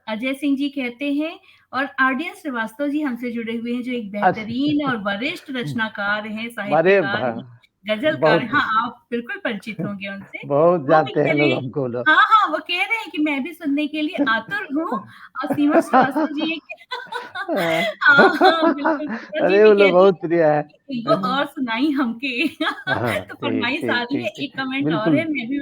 अजय सिंह जी कहते हैं, और आरडीएस श्रीवास्तव जी हमसे जुड़े हुए हैं, जो एक बेहतरीन और वरिष्ठ रचनाकार हैं, साहित्यकार, गजलकार। हाँ, आप बिल्कुल परिचित होंगे उनसे। बहुत जाते हैं लोग हमको लोग। हाँ, हाँ, वो कह रहे हैं कि मैं भी सुनने के लिए आतुर हूँ, और सीमा श्रीवास्तव जी हाँ, बिल्कुल। सीमा जी अरे भी वो लोग कहती बहुत प्रिय है। वो और सुनाई हमके। तो फरमाइश आ रही है, एक कमेंट और है, मैं भी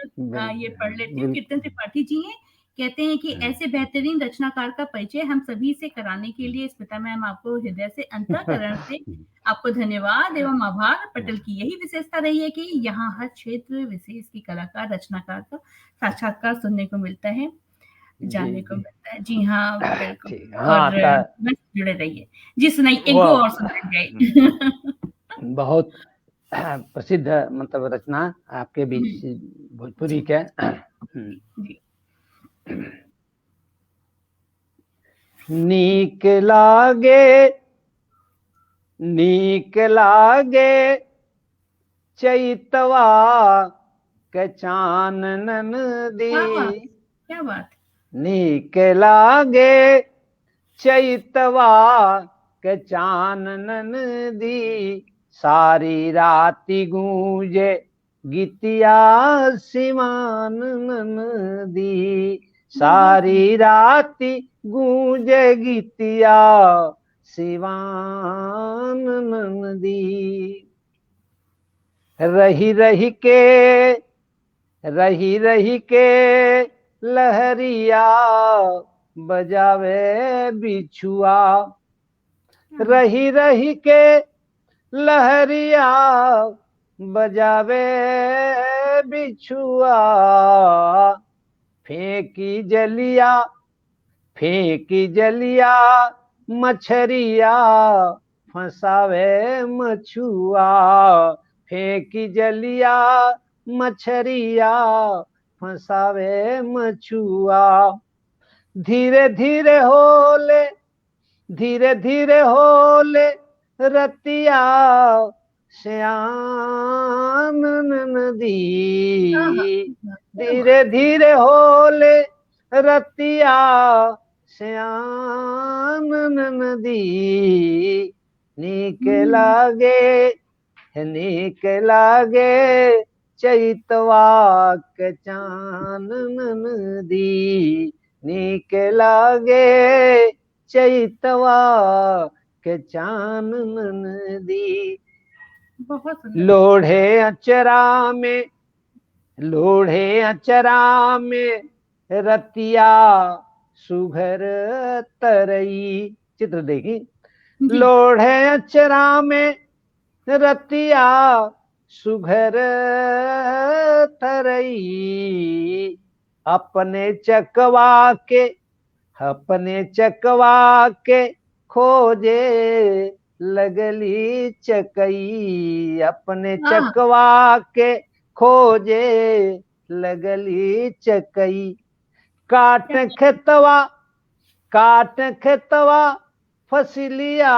ये पढ़ लेती हूँ। कीर्तन त्रिपाठी जी हैं, कहते हैं कि ऐसे बेहतरीन रचनाकार का परिचय हम सभी से कराने के लिए स्मिता मैम आपको हृदय से, अंतःकरण से आपको धन्यवाद एवं आभार। पटल की यही विशेषता रही है कि यहाँ हर क्षेत्र विशेष की कलाकार रचनाकार का साक्षात्कार सुनने को मिलता है, जानने को मिलता है। जी हाँ, बिल्कुल। और बस जुड़े रहिए। जी सुनाइए, एक दो और सुनाइए। बहुत प्रसिद्ध मतलब रचना आपके बीच भोजपुरी के। नीक लागे चैतवा के चानन दी। क्या बात। नीक लागे चैतवा के चानन दी, सारी राति गूंजे गीतिया सिवान दी, सारी राति गूंजे गीतिया सिवान दी। रही रही के लहरिया बजावे बिछुआ, रही रही के लहरिया बजावे बिछुआ, फेंकी जलिया मछरिया फंसावे मछुआ, फेंकी जलिया मछरिया फंसावे मछुआ। धीरे धीरे होले रतिया श्याम नदी, धीरे धीरे होले रतिया श्याम नदी। नीक लागे चैतवा के चानन दी, नीक लागे चैतवा के चानन दी। लोढ़े अचरा में रतिया सुघर तरई। चित्र देखी, लोढ़े अचरा में रतिया सुघर तरई, अपने चकवा के खोजे लगली चकई, अपने चकवा के खोजे लगली चकई। काट खेतवा फसलिया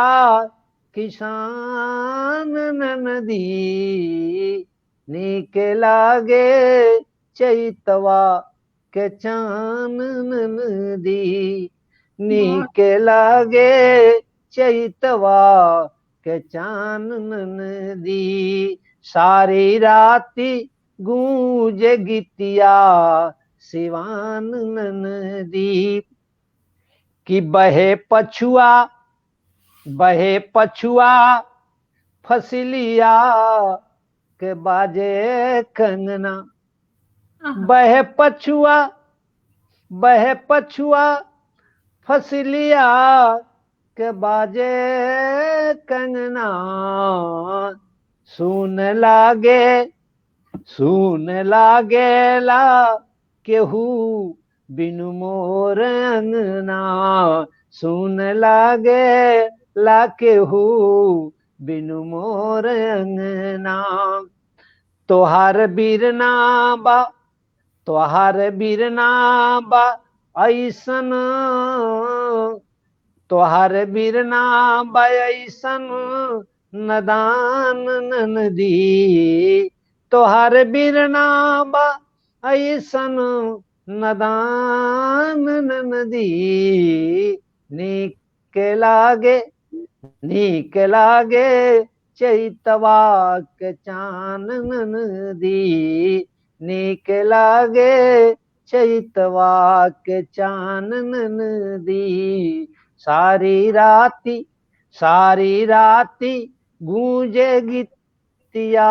किसान नदी, नीक लागे चैतवा के चानन दी, नीक लागे चैतवा के चानन दी। सारी राति गूंज गीतिया सिवान दी, कि बहे पछुआ फसलिया के बाजे कंगना। बहे पछुआ फसलिया के बाजे कंगना, सुन लागे ला केहू बिनु मोर अंगना, सुन लागे ला केहू बिनु मोर अंगना। तोहार बीरना बा ऐसन, तोहार बीरना बा ऐसन नदान ननदी, तोहार बीरना बा ऐसन नदान ननदी। नीक लागे चैतवा के चानन दी, नीक लागे चैतवा के चानन दी। सारी राती गूंजे गीतिया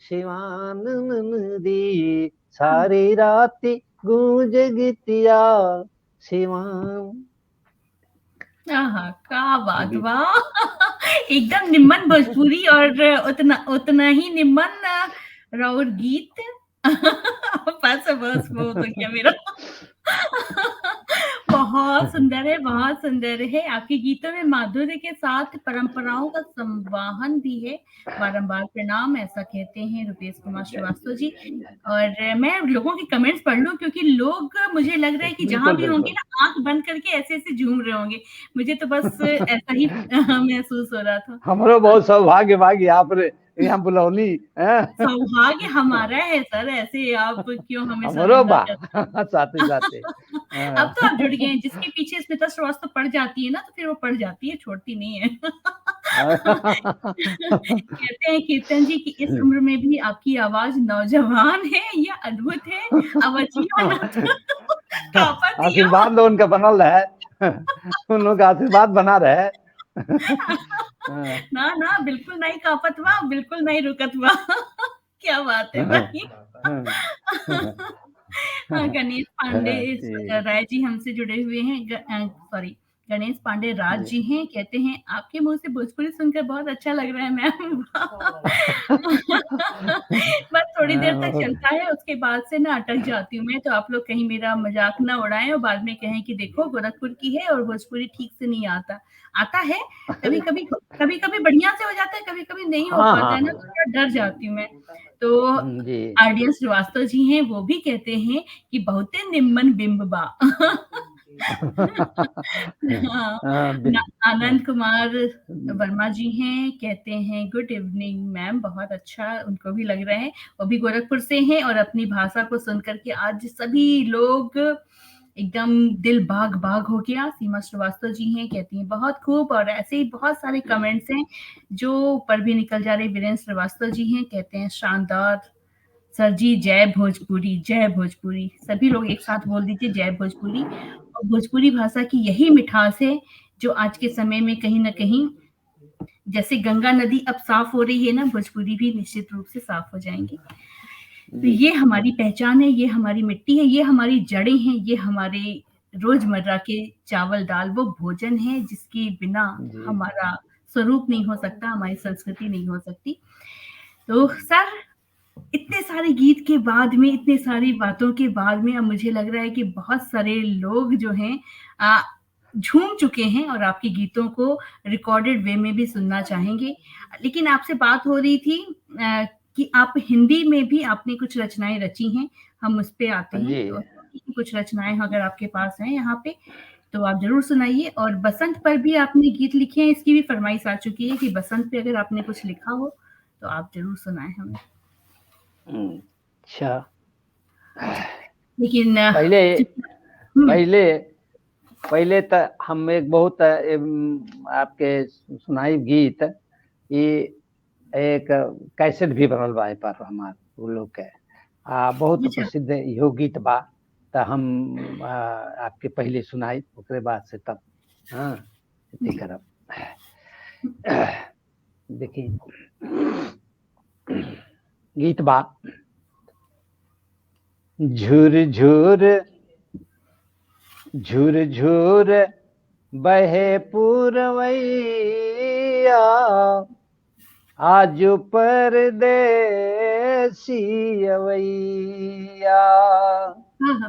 शिवानन दी, सारी राती गूंजे गीतिया शिवान। क्या बात, वाह एकदम निम्मन भोजपुरी और उतना ही निम्मन राउर गीत। बस वो तो क्या मेरा बहुत सुंदर है, बहुत सुंदर है। आपके गीतों में माधुर्य के साथ परंपराओं का संवाहन भी है। बारंबार प्रणाम, ऐसा कहते हैं रुपेश कुमार श्रीवास्तव जी। और मैं लोगों के कमेंट्स पढ़ लूं, क्योंकि लोग, मुझे लग रहा है कि जहां भी होंगे ना, आंख बंद करके ऐसे ऐसे झूम रहे होंगे। मुझे तो बस ऐसा ही महसूस हो रहा था। हमरो बहुत सौभाग्य भागी आप यहाँ बुलौनी। सौभाग्य हमारा है सर, ऐसे आप क्यों हमें हमरो साथे साथे। अब तो आप जुड़ गए हैं। जिसके पीछे स्मिता श्रीवास्तव पड़ जाती है ना, तो फिर वो पड़ जाती है, छोड़ती नहीं है। कहते हैं कीर्तन जी की इस उम्र में भी आपकी आवाज नौजवान है, यह अद्भुत है। आशीर्वाद लो उनका बनल रहे, उन लोग का आशीर्वाद बना रहे। ना बिल्कुल नहीं कापत बा, बिल्कुल नहीं रुकत बा। क्या बात है भाई। गणेश पांडे राय जी हमसे जुड़े हुए हैं। सॉरी, गणेश पांडे राज जी हैं। कहते हैं आपके मुंह से भोजपुरी सुनकर बहुत अच्छा लग रहा है मैम। बस थोड़ी देर तक चलता है, उसके बाद से ना अटक जाती हूँ मैं। तो आप लोग कहीं मेरा मजाक ना उड़ाएं और बाद में कहें कि देखो गोरखपुर की है और भोजपुरी ठीक से नहीं आता है। कभी कभी बढ़िया से हो जाता है, कभी कभी नहीं हो पाता है ना, तो डर जाती हूँ मैं। तो आरडीएस श्रीवास्तव जी हैं, वो भी कहते हैं कि बहुते निम्मन बिंब बा। आनंद कुमार वर्मा जी हैं, कहते हैं गुड इवनिंग मैम, बहुत अच्छा, उनको भी लग रहे हैं। वो भी गोरखपुर से हैं और अपनी भाषा को सुनकर के आज सभी लोग एकदम दिल बाग बाग हो गया। सीमा श्रीवास्तव जी हैं, कहती हैं बहुत खूब। और ऐसे ही बहुत सारे कमेंट्स हैं जो ऊपर भी निकल जा रहे। वीरेंद्र श्रीवास्तव जी हैं, कहते हैं शानदार सर जी, जय भोजपुरी, जय भोजपुरी। सभी लोग एक साथ बोल दीजिए जय भोजपुरी। और भोजपुरी भाषा की यही मिठास है जो आज के समय में कहीं ना कहीं, जैसे गंगा नदी अब साफ हो रही है ना, भोजपुरी भी निश्चित रूप से साफ हो जाएंगी। तो ये हमारी पहचान है, ये हमारी मिट्टी है, ये हमारी जड़ें हैं, ये हमारे रोजमर्रा के चावल दाल वो भोजन है जिसके बिना हमारा स्वरूप नहीं हो सकता, हमारी संस्कृति नहीं हो सकती। तो सर, इतने सारे गीत के बाद में, इतने सारी बातों के बाद में, अब मुझे लग रहा है कि बहुत सारे लोग जो हैं झूम चुके हैं और आपके गीतों को रिकॉर्डेड वे में भी सुनना चाहेंगे। लेकिन आपसे बात हो रही थी कि आप हिंदी में भी आपने कुछ रचनाएं रची हैं, हम उस पे आते हैं। तो कुछ रचनाएं अगर आपके पास हैं यहाँ पे तो आप जरूर सुनाइए। और बसंत पर भी आपने गीत लिखे हैं, इसकी भी फरमाइश आ चुकी है कि बसंत पे अगर आपने कुछ लिखा हो तो आप जरूर सुनाएं हमें। अच्छा, लेकिन पहले तो हम एक बहुत आपके सुनाई गीत, ये एक कैसेट भी बनल बा पर हमार वो लोग के बहुत प्रसिद्ध यो गीत बा। तो हम आपके पहले सुनाई, उसके बाद से तब करब। देखिए गीत बा। झुर झुर झुर झुर बहे पुरवैया, आजू परदेसी अवैया।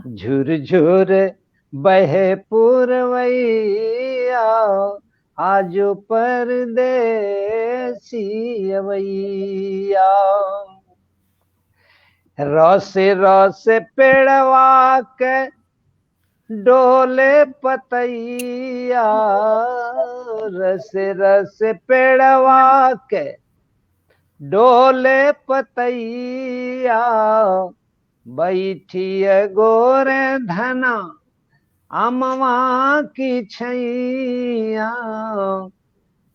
झुर झुर बहे पुरवैया, आजू परदेसी अवैया। रस रस पेड़वा के डोले पतैया, रस रस पेड़वा के डोले पतैया। बैठिए गोरे धना अमवा की छैया,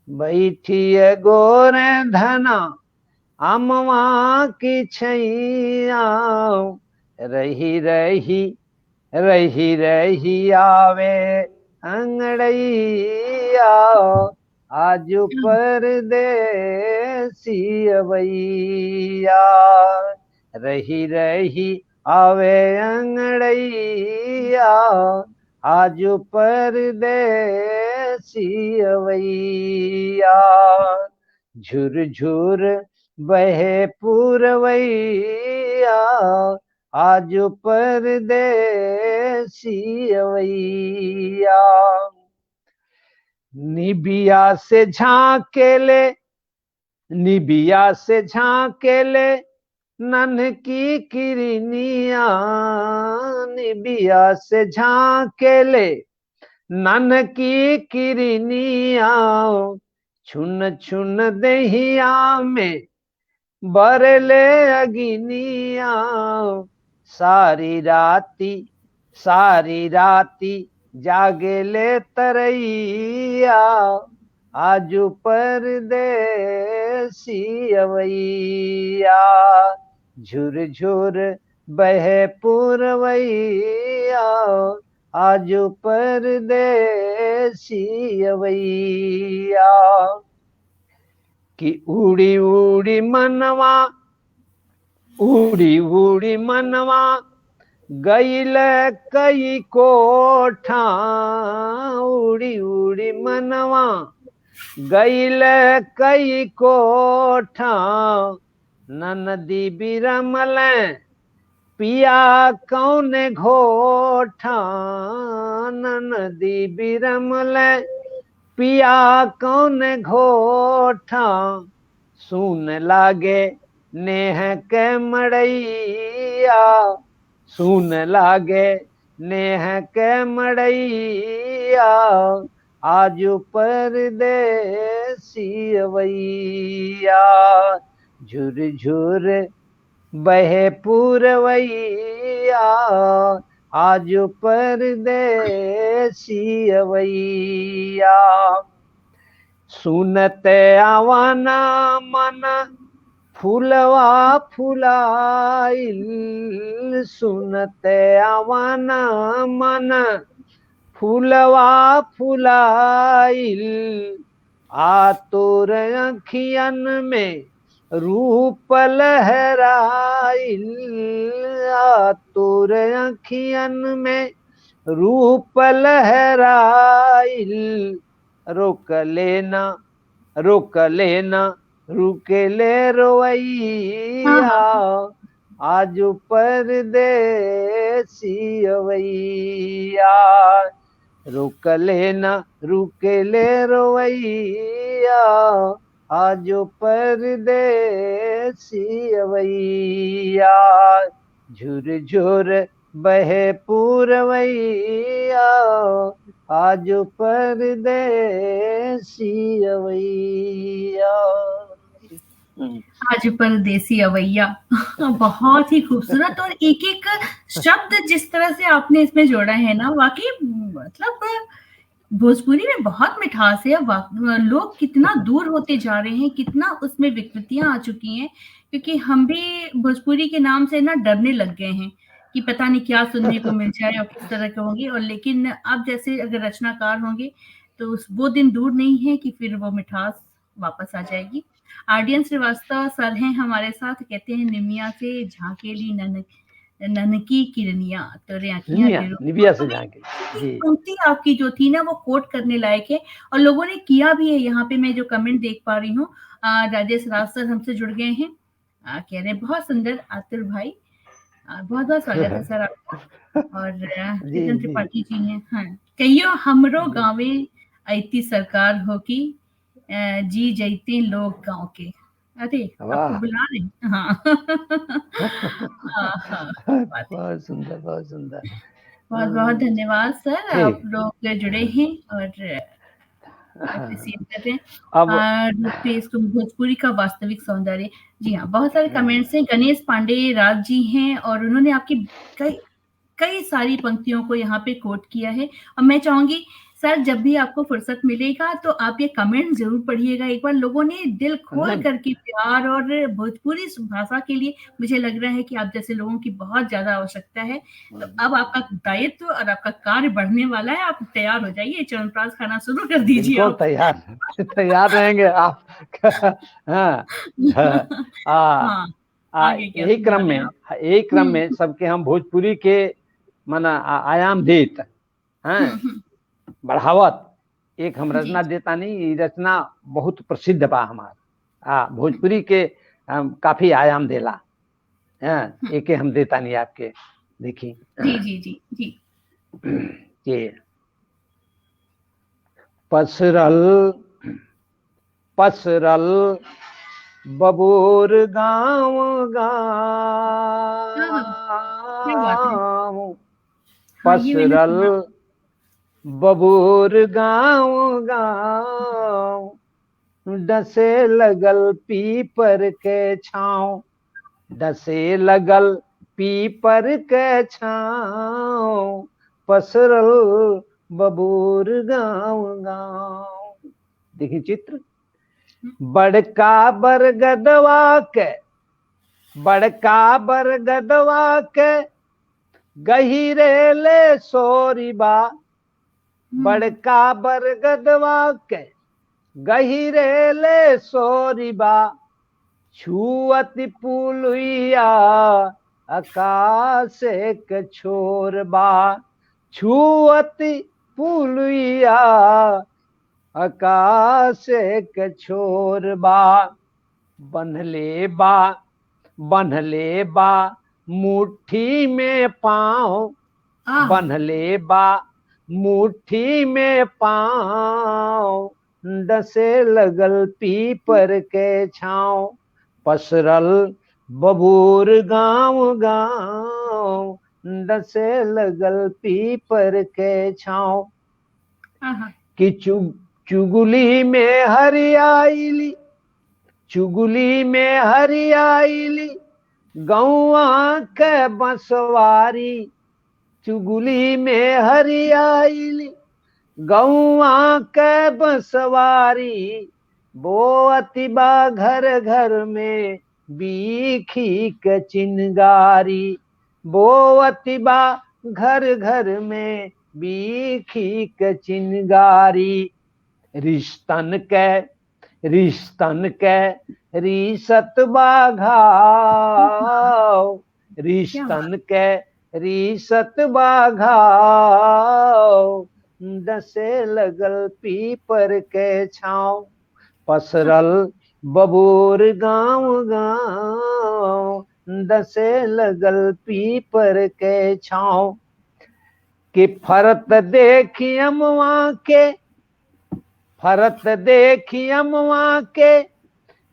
बैठिए गोरे धना अमवा की छैया। रही रही रही रही आवे अंगड़ैया, आजू परदेसी अवैया। रही रही आवे अंगड़ैया, आजू परदेसी अवैया। झुर झुर बहे पुरवैया, आजू परदेसी अवैया। निबिया से झांकेले, निबिया से झांकेले नन्हकी किरनिया, निबिया से झांकेले नन्हकी किरनिया। छुन छुन दहिया में बरले अगिनिया। सारी राती जागेले तरैया, आजू परदेसी अवैया। झुर झुर बहे पुरवैया, आजू परदेसी अवैया। कि उड़ी उड़ी मनवा, उड़ी उड़ी मनवा गईल कई कोठा, उड़ी उड़ी मनवा गईल कई कोठा। ननदी बिरमल पिया कौन घोठा, ननदी बिरमल पिया कौन घोठा। सुन लागे नेह के मड़ैया, सुन लागे नेह के मड़ैया। आजू परदेसी अवैया। झुर झुर बहे पुरवैया, आजू परदेसी अवैया। सुनते आवाना मन फूलवा फुलाइल, सुनते आवाना मन फूलवा फुलाइल। आतुर अखियन में रूप लहराइल, आतुर अखियन में रूप लहराइल। रोक लेना रोक लेना रुकेले रोवैया, आजू परदेसी अवैया। रोक लेना रुकेले रोवैया, आजू परदेसी अवैया। झुर झुर बहे पुरवैया, आजू परदेसी अवैया। आज परदेसी अवैया। बहुत ही खूबसूरत, और एक एक शब्द जिस तरह से आपने इसमें जोड़ा है ना, वाकई मतलब भोजपुरी में बहुत मिठास है। लोग कितना दूर होते जा रहे हैं, कितना उसमें विकृतियां आ चुकी हैं, क्योंकि हम भी भोजपुरी के नाम से ना डरने लग गए हैं कि पता नहीं क्या सुनने को मिल जाए और किस तरह के होंगे। और लेकिन अब जैसे अगर रचनाकार होंगे तो वो दिन दूर नहीं है कि फिर वो मिठास वापस आ जाएगी। आर्यन श्रीवास्तव सर हैं हमारे साथ, कहते हैं निमिया से झांकेली ननकी किरनिया तोरे आँखियाँ निया ढेरों। निबिया से तो मैं झांकी। एक जी। पंक्ति आपकी जो थी ना वो कोट करने लायक है और लोगों ने किया भी है। यहाँ पे मैं जो कमेंट देख पा रही हूँ राजेश राज सर हमसे जुड़ गए हैं। कह रहे हैं बहुत सुंदर आतुर भाई। बहुत-बहुत स्वागत है सर आपका। और जी, चेतन जी, त्रिपाठी जी हैं। हाँ, कहियो हमरो जी। गाँवे अइती सरकार हो की जी जइते लोग गाँव के। अरे! आपको वाह! बुला रहे हैं? हाँ। हाँ, हाँ, क्या बात है। बहुत सुंदर, बहुत सुंदर। बहुत-बहुत धन्यवाद सर, आप ठीक। लोग जुड़े हैं और एप्रिशिएट कर रहे हैं। अब रूपे इसको भोजपुरी का वास्तविक सौंदर्य। जी हाँ, बहुत सारे हाँ, कमेंट्स हैं। गणेश पांडे राज जी हैं और उन्होंने आपकी कई कई सारी पंक्तियों को यहाँ पे कोट किया है और मैं चाहूँगी सर जब भी आपको फुर्सत मिलेगा तो आप ये कमेंट ज़रूर पढ़िएगा एक बार। लोगों ने दिल खोल नहीं, कर के प्यार और भोजपुरी भाषा के लिए मुझे लग रहा है कि आप जैसे लोगों की बहुत ज़्यादा आवश्यकता है। तो अब आपका दायित्व और आपका कार्य बढ़ने वाला है। आप तैयार हो जाइए, च्यवनप्राश खाना शुरू कर दीजिए बिल्कुल आप। तैयार तैयार रहेंगे आप। हाँ, हाँ, आगे क्या सुना रहे हैं आप? यही क्रम में हुँ, सबके हम भोजपुरी के माने आयाम देत हुँ, हैं, हुँ। बढ़ावत एक हम जी, रचना देतानी। ई रचना बहुत प्रसिद्ध बा हमार। हुँ, भोजपुरी के काफ़ी आयाम देला। हुँ। एके हम देतानी आपके देखी। जी, जी, जी, जी। ये पसरल पसरल बबूर गाँव हाँ, हाँ, क्या बात है! गाँव, हाँ, ये मैंने पसरल सुना। बबूर गाँव गाँव, डसे लगल पीपर के छाँव, डसे लगल पीपर के छाँव, पसरल बबूर गाँव गाँव। देखिए चित्र। बड़का बरगदवा के, बड़का बरगदवा के गहिरे ले सोरिबा, हुँ, बड़का बरगदवा के गहिरे ले सोरिबा, छुअति पुलुइया आकाश के छोरबा, छुअति पुलुइया आकाश के छोरबा, बन्हले बा मुट्ठी में पाँव, आह! बन्हले बा मुट्ठी में पाँव, डसे लगल पीपर के छाँव, पसरल बबूर गाँव गाँव, डसे लगल पीपर के छाँव। आहा! कि चुगली में हरियाईली, चुगली में हरियाईली गौआ के बंसवारी, चुगली में हरियाईली गौआ के बंसवारी, बोअती बा घर घर में बीखी के चिनगारी, बोअती बा घर घर में बीखी के चिनगारी, रिश्तन के रिश्तन के रिसत बाघाव, क्या बात! रिश्तन के रिसत बाघाव, डसे लगल पीपर के छाँव, पसरल बबूर गाँव गाँव, डसे लगल पीपर के छाँव। कि फरत देखी अमवा के, फरत देखी अमवा के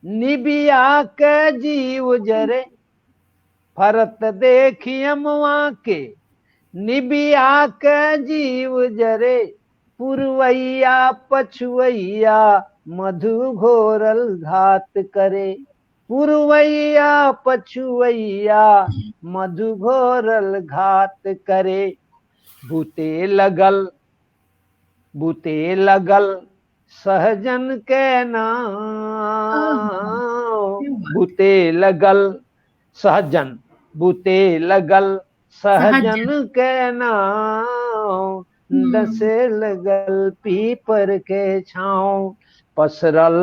निबिया के जीव जरे, फरत देखी अमवा के निबिया के जीव जरे, पुरवैया पछुवैया मधु घोरल घात करे, पुरवैया पछुवैया मधु घोरल घात करे, भूते लगल सहजन के आहा! नाम, क्या बात है! भूते लगल सहजन, भूते लगल सहजन सहज के नाम, हुँ, डसे लगल पीपर के छाँव, पसरल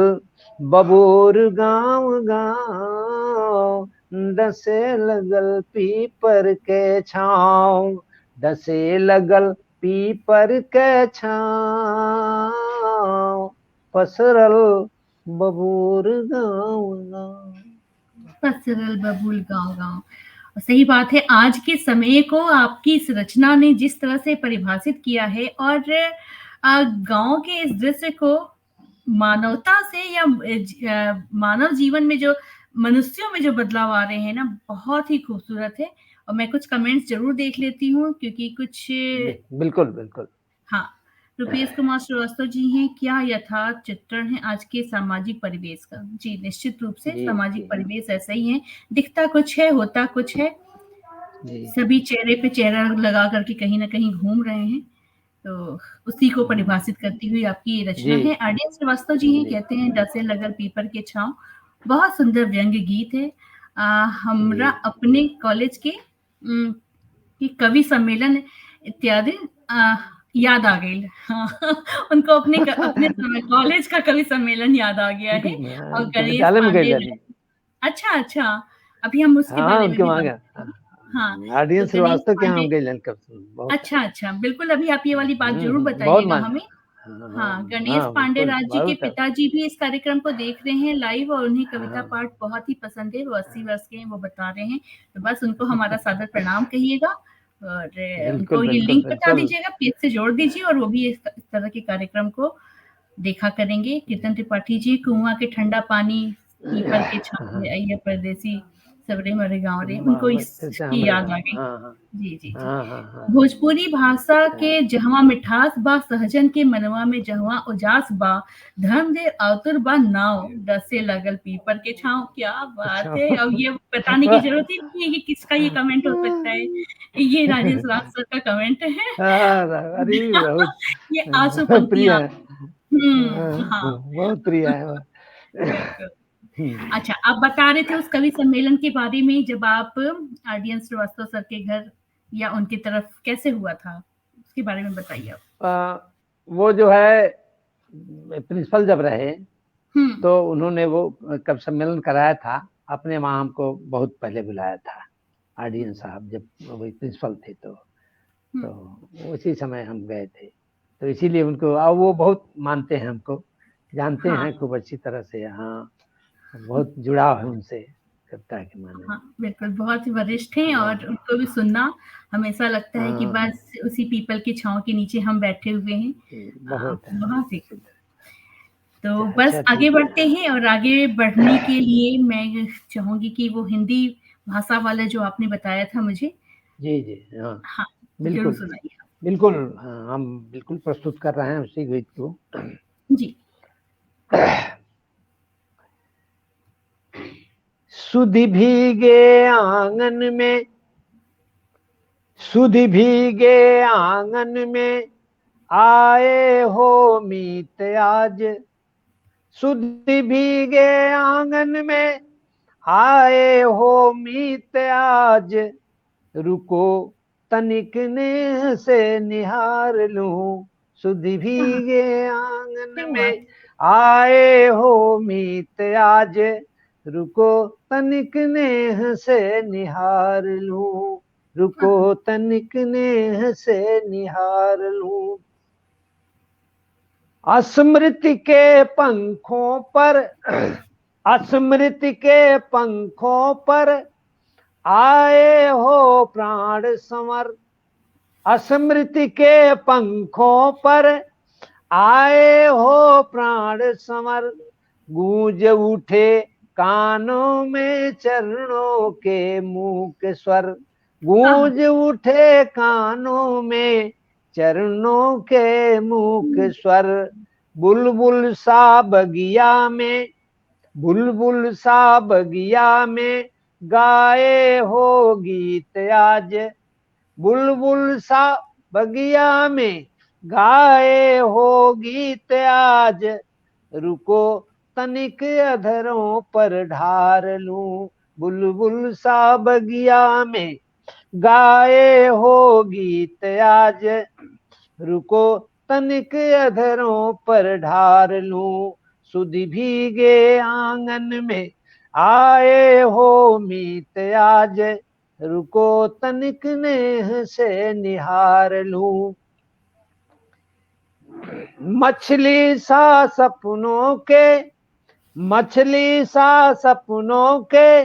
बबूर गाँव गाँव, डसे लगल पीपर के छाँव, डसे लगल पीपर के छाँव, पसरल बबूर गाँव गाँव। पसरल बबूल गाँव गाँव। सही बात है, आज के समय को आपकी इस रचना ने जिस तरह से परिभाषित किया है और गाँव के इस दृश्य को मानवता से या मानव जीवन में जो मनुष्यों में जो बदलाव आ रहे हैं ना, बहुत ही खूबसूरत है। और मैं कुछ कमेंट्स ज़रूर देख लेती हूँ क्योंकि कुछ बिल्कुल, बिल्कुल। हाँ, रुपेश कुमार श्रीवास्तव जी हैं, क्या यथार्थ चित्रण है आज के सामाजिक परिवेश का? जी, निश्चित रूप से सामाजिक परिवेश ऐसा ही है, दिखता कुछ है, होता कुछ है। सभी चेहरे पे चेहरा लगा करके कहीं न कहीं घूम रहे हैं, तो उसी को परिभाषित करती हुई आपकी ये रचना है। आरडीएस श्रीवास्तव जी हैं, कहते हैं डसे लगल पीपर के छाँव, बहुत सुंदर व्यंग्य गीत है। हमरा अपने कॉलेज के कवि सम्मेलन इत्यादि याद आ गई। हाँ, उनको अपने कॉलेज का कवि सम्मेलन याद आ गया है और गणेश पांडे। अच्छा, अच्छा, अभी हम उसके बारे में भी बात करेंगे। हाँ, आरडीएस श्रीवास्तव के यहाँ हम गए कब। अच्छा, अच्छा, बिल्कुल, अभी आप ये वाली बात ज़रूर बताइएगा हमें। हाँ, गणेश पांडेराज जी के पिताजी भी इस कार्यक्रम को देख रहे हैं लाइव और उन्हें कविता पाठ बहुत ही पसंद है। वो 80 वर्ष के हैं, वो बता रहे हैं। तो बस उनको हमारा सादर प्रणाम कहिएगा और उनको ये लिंक बता दीजिएगा, पेज से जोड़ दीजिए और वो भी इस तरह के कार्यक्रम को देखा करेंगे। कीर्तन त्रिपाठी जी, कुआँ के ठंडा पानी, पीपल के छाँव में आइए परदेसी, सबरे मरे गाँव रे, उनको इसकी याद आ गई। जी, जी, जी। भोजपुरी भाषा के जहवा मिठास बा, सहजन के मनवा में जहवा उजास बा, धर्म दे आतुर बा नाव, डसे लगल पीपर के छाँव। क्या बात है! अब ये बताने की जरूरत ही नहीं है कि किसका ये कमेंट हो सकता है। ये राजेश राज सर का कमेंट है। ये आंसू पंक्तियां। हाँ, बहुत प्रिय है। अच्छा, आप बता रहे थे उस कवि सम्मेलन के बारे में, जब आप आरडीएस श्रीवास्तव सर के घर या उनकी तरफ कैसे हुआ था, उसके बारे में बताइए आप। वो जो है प्रिंसिपल जब रहे तो उन्होंने वो कवि सम्मेलन कराया था, अपने वहाँ हमको बहुत पहले बुलाया था आरडीएन साहब, जब वही प्रिंसिपल थे तो उसी समय हम गए थे, तो इसीलिए उनको वो बहुत मानते हैं, हमको जानते हैं खूब अच्छी तरह से। हाँ, बहुत जुड़ाव है उनसे कविता के माने। हाँ, बिल्कुल, बहुत ही वरिष्ठ हैं और उनको भी सुनना हमेशा लगता है कि बस उसी पीपल की छांव के नीचे हम बैठे हुए हैं। बहुत ही। तो बस आगे बढ़ते हैं और आगे बढ़ने के लिए मैं चाहूंगी कि वो हिंदी भाषा वाला जो आपने बताया था मुझे। जी, जी, हाँ, बिल्कुल सुनाइए। बिल्कुल, हम बिल्कुल प्रस्तुत कर रहे हैं उसी गीत को। जी। सुधि भीगे आंगन में, सुधि भीगे आंगन में आए हो मीत आज, सुधि भीगे आंगन में आए हो मीत आज, रुको तनिक नेह से निहार लूं, सुधि भीगे आंगन में आए हो मीत आज, रुको तनिक नेह से निहार लूं, रुको तनिक नेह से निहार लूं। स्मृति के पंखों पर, स्मृति के पंखों पर आए हो प्राण संवर, स्मृति के पंखों पर आए हो प्राण संवर, गूंज उठे कानों में चरणों के मूक स्वर, गूंज उठे कानों में चरणों के मूक स्वर, बुलबुल सा बगिया में, बुलबुल सा बगिया में गाए हो गीत आज, बुलबुल सा बगिया में गाए हो गीत आज, रुको तनिक अधरों पर ढार लूं, बुलबुल सा बगिया में गाए हो गीत आज, रुको तनिक अधरों पर ढार लूं, सुधि भीगे आंगन में आए हो मीत आज, रुको तनिक नेह से निहार लूं। मछली सा सपनों के, मछली सा सपनों के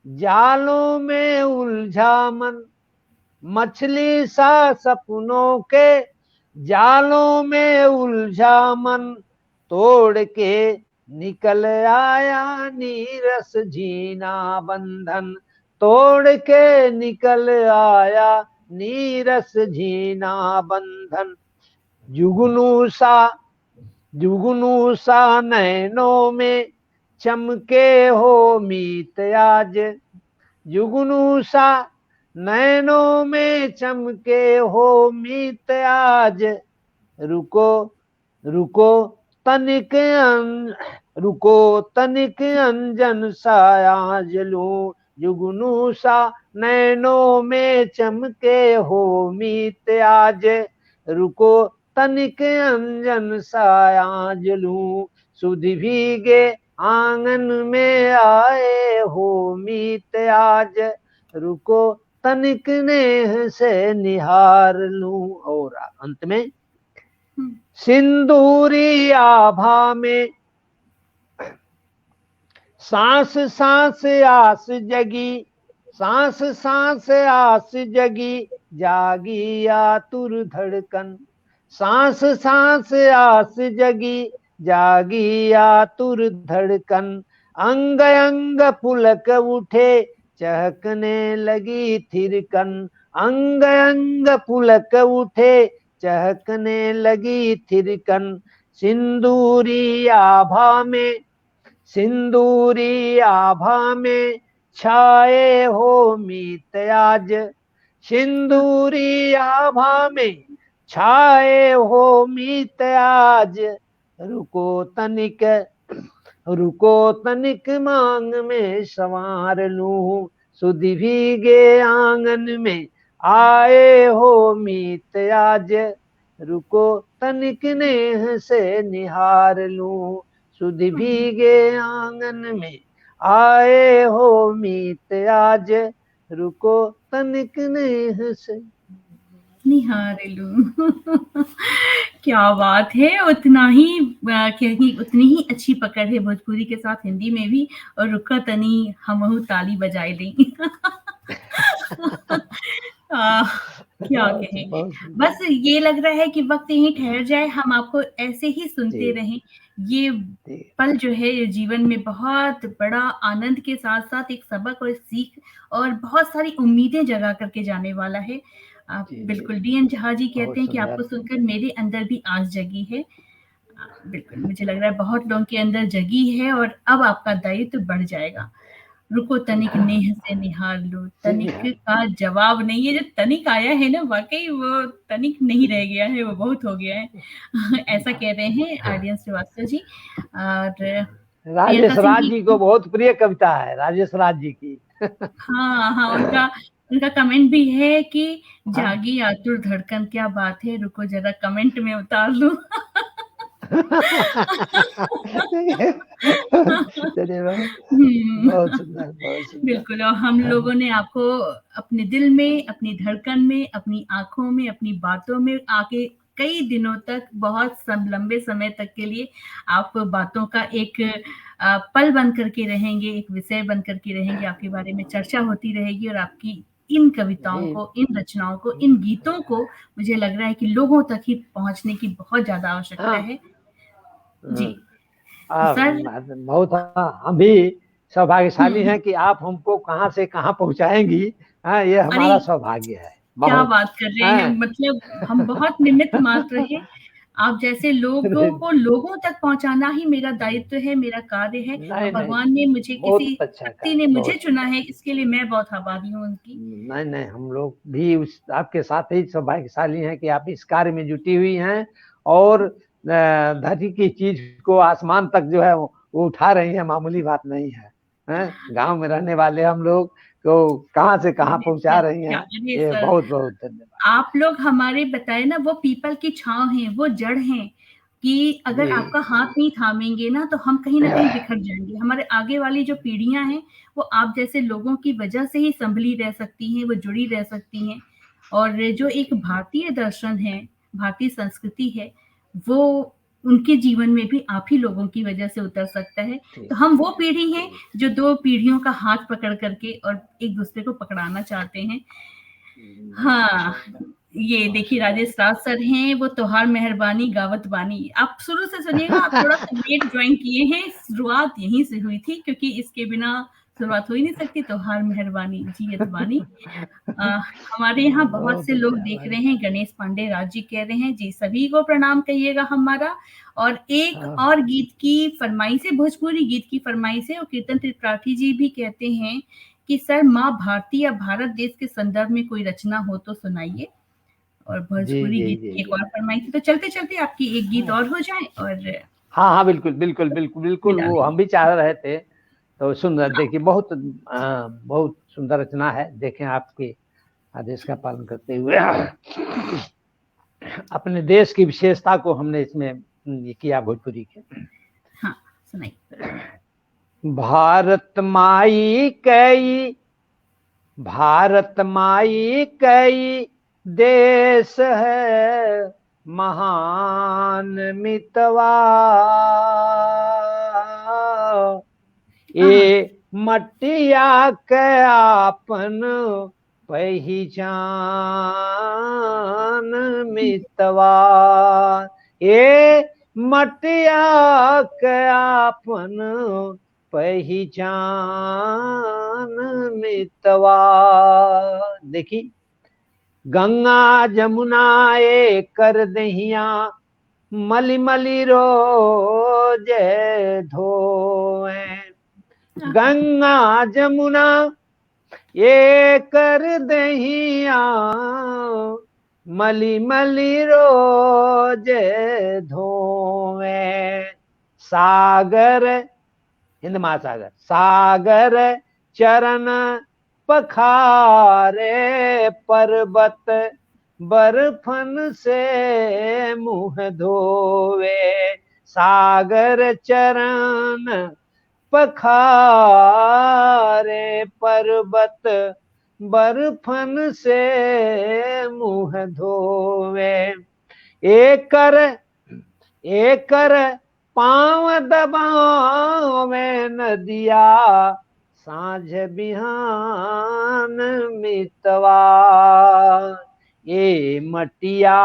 जालों में उलझा मन, मछली सा सपनों के जालों में उलझा मन, तोड़ के निकल आया नीरस झीना बंधन, तोड़ के निकल आया नीरस झीना बंधन। जुगनू सा नैनों में चमके हो मीत आज, जुगनू सा नैनों में चमके हो मीत आज, रुको रुको तनिक रुको तनिक अंजन साया जलूं। जुगनू सा नैनों में चमके हो मीत आज, रुको तनिक अंजन साया जलूं। सुध भीगे आंगन में आए हो मीत आज, रुको तनिक नेह से निहार लूं। और अंत में सिंदूरी आभा में सांस सांस आस जगी, सांस सांस आस जगी, जागी आतुर धड़कन, सांस सांस आस जगी, जागी आतुर धड़कन। अंग अंग पुलक उठे, चहकने लगी थिरकन, अंग अंग पुलक उठे, चहकने लगी थिरकन। सिंदूरी आभा में, सिंदूरी आभा में छाए हो मीत आज, सिंदूरी आभा में छाए हो मीत आज, रुको तनिक मांग में संवार लूं। सुध भीगे आंगन में आए हो मीत आज, रुको तनिक नेह से निहार लूं। सुध भीगे आंगन में आए हो मीत आज, रुको तनिक नेह से निहार लूं। क्या बात है, उतना ही उतनी ही अच्छी पकड़ है भोजपुरी के साथ हिंदी में भी। और रुका तनी हमहू ताली बजाए दी। क्या कहें, बस ये लग रहा है कि वक्त यहीं ठहर जाए, हम आपको ऐसे ही सुनते रहें। ये पल जो है जीवन में बहुत बड़ा आनंद के साथ साथ एक सबक और सीख और बहुत सारी उम्मीदें जगा करके जाने वाला है। आप बिल्कुल DN झा जी कहते हैं कि आपको सुनकर मेरे अंदर भी आस जगी है। बिल्कुल मुझे लग रहा है बहुत लोगों के अंदर जगी है और अब आपका दायित्व बढ़ जाएगा। रुको तनिक नेह से निहार लो, तनिक का जवाब नहीं है। जो तनिक आया है ना, वाकई वो तनिक नहीं रह गया है, वो बहुत हो गया है। ऐसा कह रहे हैं आर्यन श्रीवास्तव जी। और राजेश राज जी को बहुत प्रिय कविता है, राजेश राज जी की। हाँ, उनका कमेंट भी है कि जागी आतुर धड़कन। क्या बात है, रुको जरा कमेंट में उतार लूं। बहुत सुंदर, बहुत सुंदर। बिल्कुल, और हम लोगों ने आपको अपने दिल में, अपनी धड़कन में, अपनी आंखों में, अपनी बातों में आके कई दिनों तक, बहुत लंबे समय तक के लिए आप बातों का एक पल बन करके रहेंगे, एक विषय बन करके रहेंगे। आपके बारे में चर्चा होती रहेगी और आपकी इन कविताओं को, इन रचनाओं को, इन गीतों को मुझे लग रहा है कि लोगों तक ही पहुंचने की बहुत ज्यादा आवश्यकता है। जी सर, बहुत हम भी सौभाग्यशाली हैं कि आप हमको कहां से कहां पहुंचाएंगी। ये हमारा सौभाग्य है। क्या बात कर रहे हैं, मतलब हम बहुत निमित्त मात्र हैं। आप जैसे लोगों को लोगों तक पहुंचाना ही मेरा दायित्व है, मेरा कार्य है। भगवान ने मुझे, किसी शक्ति ने मुझे चुना है, इसके लिए मैं बहुत आभारी हूँ उनकी। नहीं, हम लोग भी आपके साथ ही सौभाग्यशाली हैं कि आप इस कार्य में जुटी हुई हैं और धरती की चीज को आसमान तक जो है वो उठा रही है। मामूली बात नहीं है। गांव में रहने वाले हम लोग तो कहां से कहां पहुंचा रही हैं। ये बहुत बहुत धन्यवाद। आप लोग हमारे बताए ना, वो पीपल की छांव हैं, वो जड़ हैं। कि अगर आपका हाथ नहीं थामेंगे ना, तो हम कहीं न कहीं बिखर जाएँगे। हमारे आगे वाली जो पीढ़ियाँ हैं, वो आप जैसे लोगों की वजह से ही सँभली रह सकती हैं, वो जुड़ी रह सकती हैं। और जो एक भारतीय दर्शन है, भारतीय संस्कृति है, वो उनके जीवन में भी आप ही लोगों की वजह से उतर सकता है। तो हम वो पीढ़ी हैं, जो 2 पीढ़ियों का हाथ पकड़ कर के और एक-दूसरे को पकड़ाना चाहते हैं। हाँ, ये देखिए राजेश राज सर हैं, वो त्योहार मेहरबानी गावत बानी। आप शुरू से सुनिएगा, आप थोड़ा-सा लेट जॉइन किए हैं, शुरुआत यहीं से हुई थी क्योंकि इसके बिना शुरुआत हो ही नहीं सकती। त्योहार मेहरबानी जियत बानी। हमारे यहाँ बहुत से लोग देख रहे हैं, गणेश पांडे राज जी कह रहे हैं, जी सभी को प्रणाम कहिएगा हमारा। और एक और गीत की फरमाइश है, भोजपुरी गीत की फरमाइश है और कीर्तन त्रिपाठी जी भी कहते हैं कि सर माँ भारती या भारत देश के संदर्भ में कोई रचना हो तो सुनाइए। और भोजपुरी गीत की एक और फरमाइश है, तो चलते-चलते आपकी एक गीत और हो जाए और हाँ, बिल्कुल वो हम भी चाह रहे थे। तो सुंदर देखिए बहुत सुंदर रचना है। देखें आपके आदेश का पालन करते हुए अपने देश की विशेषता को हमने इसमें ये किया भोजपुरी के। हाँ, सुनाइए। भारत माई कई देश है महान मितवा, ये मटिया के आपन पहचान मितवा, ये मटिया के आपन पहचान मितवा। देखी गंगा जमुना ए कर दहिया मली मली रोज धोए, गंगा जमुना ये कर दहिया मली मली रोज धोए, सागर हिंद महासागर सागर चरण पखारे, पर्वत बर्फन से मुंह धोवे, सागर चरण पखारे, पर्वत बर्फन से मुंह धोवे, एकर पाँव दबावे नदिया साँझ बिहान मितवा, ये मटिया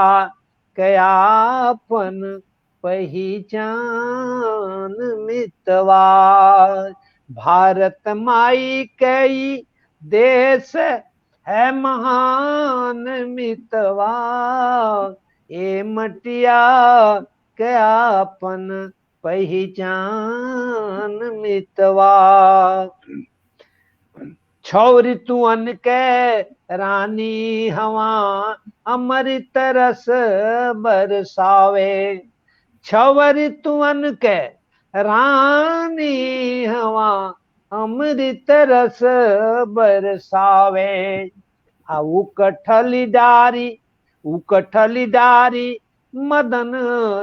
कयापन पहचान मितवा, भारत माई कई देश है महान मितवा, ये मटिया कयापन पहचान मितवा, छौ ऋतुअन के रानी हवा अमृत रस बरसावे, छौ ऋतुअन के रानी हवा अमृत रस बरसावे, उकठली डारी मदन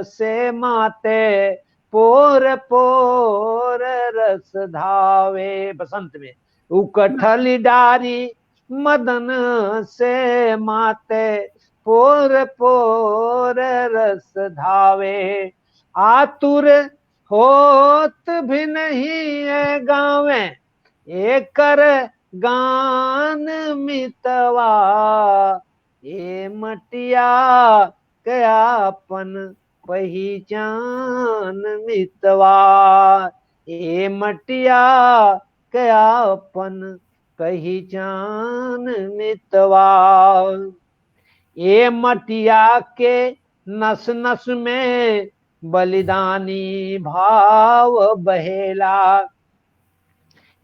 से माते पोर पोर रस धावे, बसंत में उकठली डारी मदन से माते पोर पोर रस धावे, आतुर होत भी नहीं है गावे एकर गान मितवा, ये मटिया कयापन पहचान मितवा, ये मटिया कयापन पहचान मितवा, ये मटिया के नस नस में बलिदानी भाव बहेला,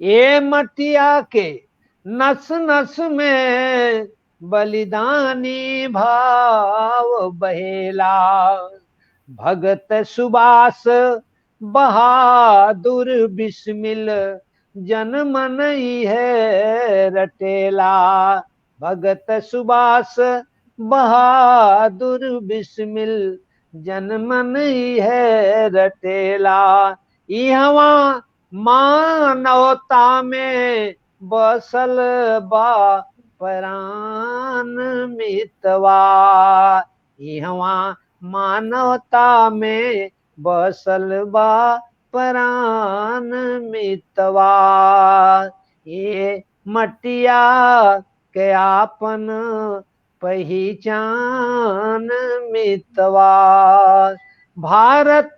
ये मटिया के नस नस में बलिदानी भाव बहेला, भगत सुबास बहादुर बिस्मिल जन मन है रटेला, भगत सुबास बहादुर बिस्मिल जनमन है रटेला, इहवा मानवता में बसल बा प्राण मितवा, इहवा मानवता में बसल बा प्राण मितवा, ये मटिया के आपन पहचान मितवा, भारत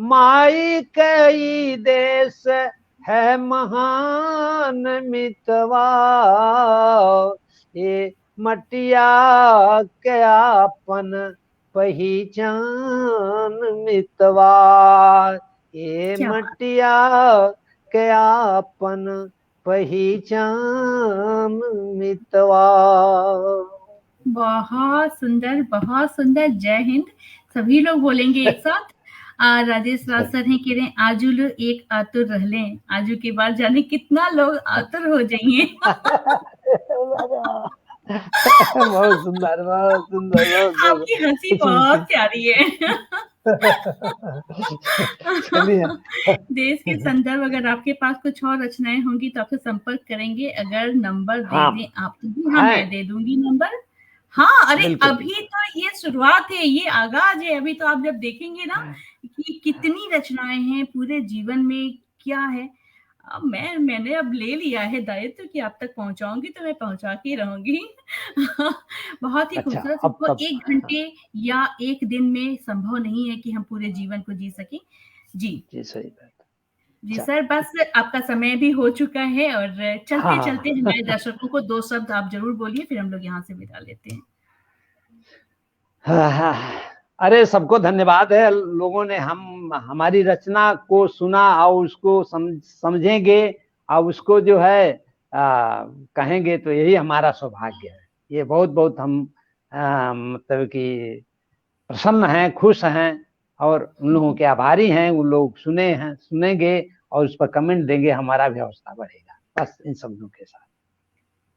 माई कई देश है महान मितवा, ये मटिया के आपन पहचान मितवा, ये मटिया के आपन पहचान मितवा। बहुत सुंदर, बहुत सुंदर। जय हिंद। सभी लोग बोलेंगे एक साथ। राजेश राज सर हैं, कह रहे हैं आजू लो एक आतुर रह लें, आजू के बाद जाने कितना लोग आतुर हो जाएंगे। बहुत सुंदर, बहुत सुंदर, बहुत आपकी हंसी बहुत प्यारी है। देश के संदर्भ अगर आपके पास कुछ और रचनाएं होंगी तो आपसे संपर्क करेंगे। अगर नंबर दे दें आप तो भी, हाँ मैं दे दूंगी नंबर। हाँ, अरे अभी तो ये शुरुआत है, ये आगाज है। अभी तो आप जब देखेंगे ना कि कितनी रचनाएं हैं पूरे जीवन में क्या है। मैंने अब ले लिया है दायित्व कि आप तक पहुंचाऊंगी, तो मैं पहुंचा के रहूंगी। बहुत ही खूबसूरत। सबको 1 घंटे या 1 दिन में संभव नहीं है कि हम पूरे जीवन को जी सकें। जी सही बात। जी सर, बस आपका समय भी हो चुका है और चलते चलते हमारे दर्शकों को 2 शब्द आप जरूर बोलिए, फिर हम लोग यहाँ से विदा लेते हैं। अरे सबको धन्यवाद है, लोगों ने हमारी रचना को सुना और उसको समझेंगे और उसको जो है कहेंगे तो यही हमारा सौभाग्य है। ये बहुत बहुत हम मतलब कि प्रसन्न हैं, खुश हैं और उन लोगों के आभारी हैं। उन लोग सुनेंगे और उस पर कमेंट देंगे, हमारा भी हौसला बढ़ेगा। बस इन शब्दों के साथ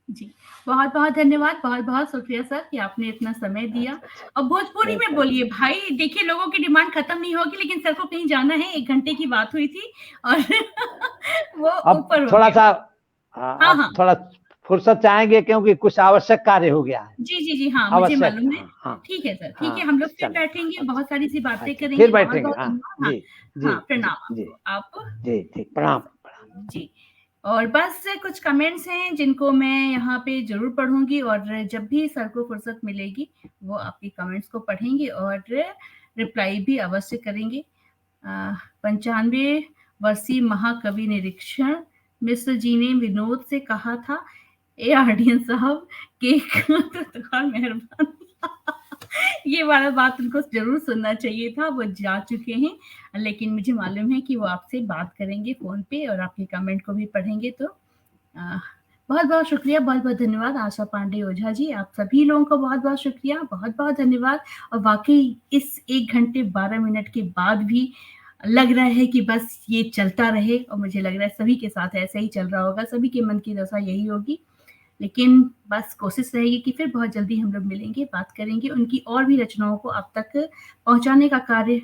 जी बहुत बहुत धन्यवाद, बहुत बहुत शुक्रिया सर कि आपने इतना समय दिया। और भोजपुरी में बोलिए भाई, देखिए लोगों की डिमांड खत्म नहीं होगी, लेकिन सर को कहीं जाना है, 1 घंटे की बात हुई थी और वो ऊपर थोड़ा सा थोड़ा फुर्सत चाहेंगे क्योंकि कुछ आवश्यक कार्य हो गया है। जी जी जी हाँ, मुझे मालूम है। ठीक है सर, ठीक है, हम लोग फिर बैठेंगे, बहुत सारी सी बातें करेंगे। फिर बैठेंगे। जी जी प्रणाम आप। जी ठीक, प्रणाम जी। और बस कुछ कमेंट्स हैं जिनको मैं यहाँ पे जरूर पढ़ूंगी और जब भी सर को फुर्सत मिलेगी वो आपके कमेंट्स को पढ़ेंगे और रिप्लाई भी अवश्य करेंगे। 95 वर्षीय महाकवि निरीक्षण मिश्र जी ने विनोद से कहा था, ए आर्डियंस साहब केक तो मेहरबानी। ये वाला बात उनको जरूर सुनना चाहिए था, वो जा चुके हैं, लेकिन मुझे मालूम है कि वो आपसे बात करेंगे फोन पे और आपके कमेंट को भी पढ़ेंगे। तो बहुत बहुत शुक्रिया, बहुत बहुत धन्यवाद। आशा पांडे ओझा जी, आप सभी लोगों को बहुत बहुत शुक्रिया, बहुत बहुत धन्यवाद। और वाकई इस 1 घंटे 12 मिनट के बाद भी लग रहा है कि बस ये चलता रहे, और मुझे लग रहा है सभी के साथ ऐसा ही चल रहा होगा, सभी के मन की दशा यही होगी। लेकिन बस कोशिश रहेगी कि फिर बहुत जल्दी हम लोग मिलेंगे, बात करेंगे, उनकी और भी रचनाओं को आप तक पहुंचाने का कार्य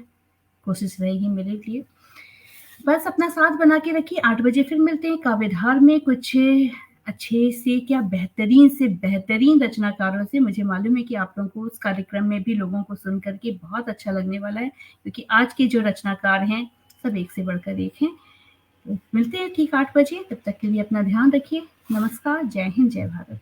कोशिश रहेगी मेरे लिए। बस अपना साथ बना के रखिए। 8 बजे फिर मिलते हैं काव्यधार में कुछ अच्छे से क्या बेहतरीन से बेहतरीन रचनाकारों से। मुझे मालूम है कि आप लोगों को उस कार्यक्रम में भी लोगों को सुन करके बहुत अच्छा लगने वाला है, क्योंकि आज के जो रचनाकार हैं सब एक से बढ़कर एक हैं। तो मिलते हैं ठीक 8 बजे, तब तक के लिए अपना ध्यान रखिए। नमस्कार, जय हिंद, जय भारत।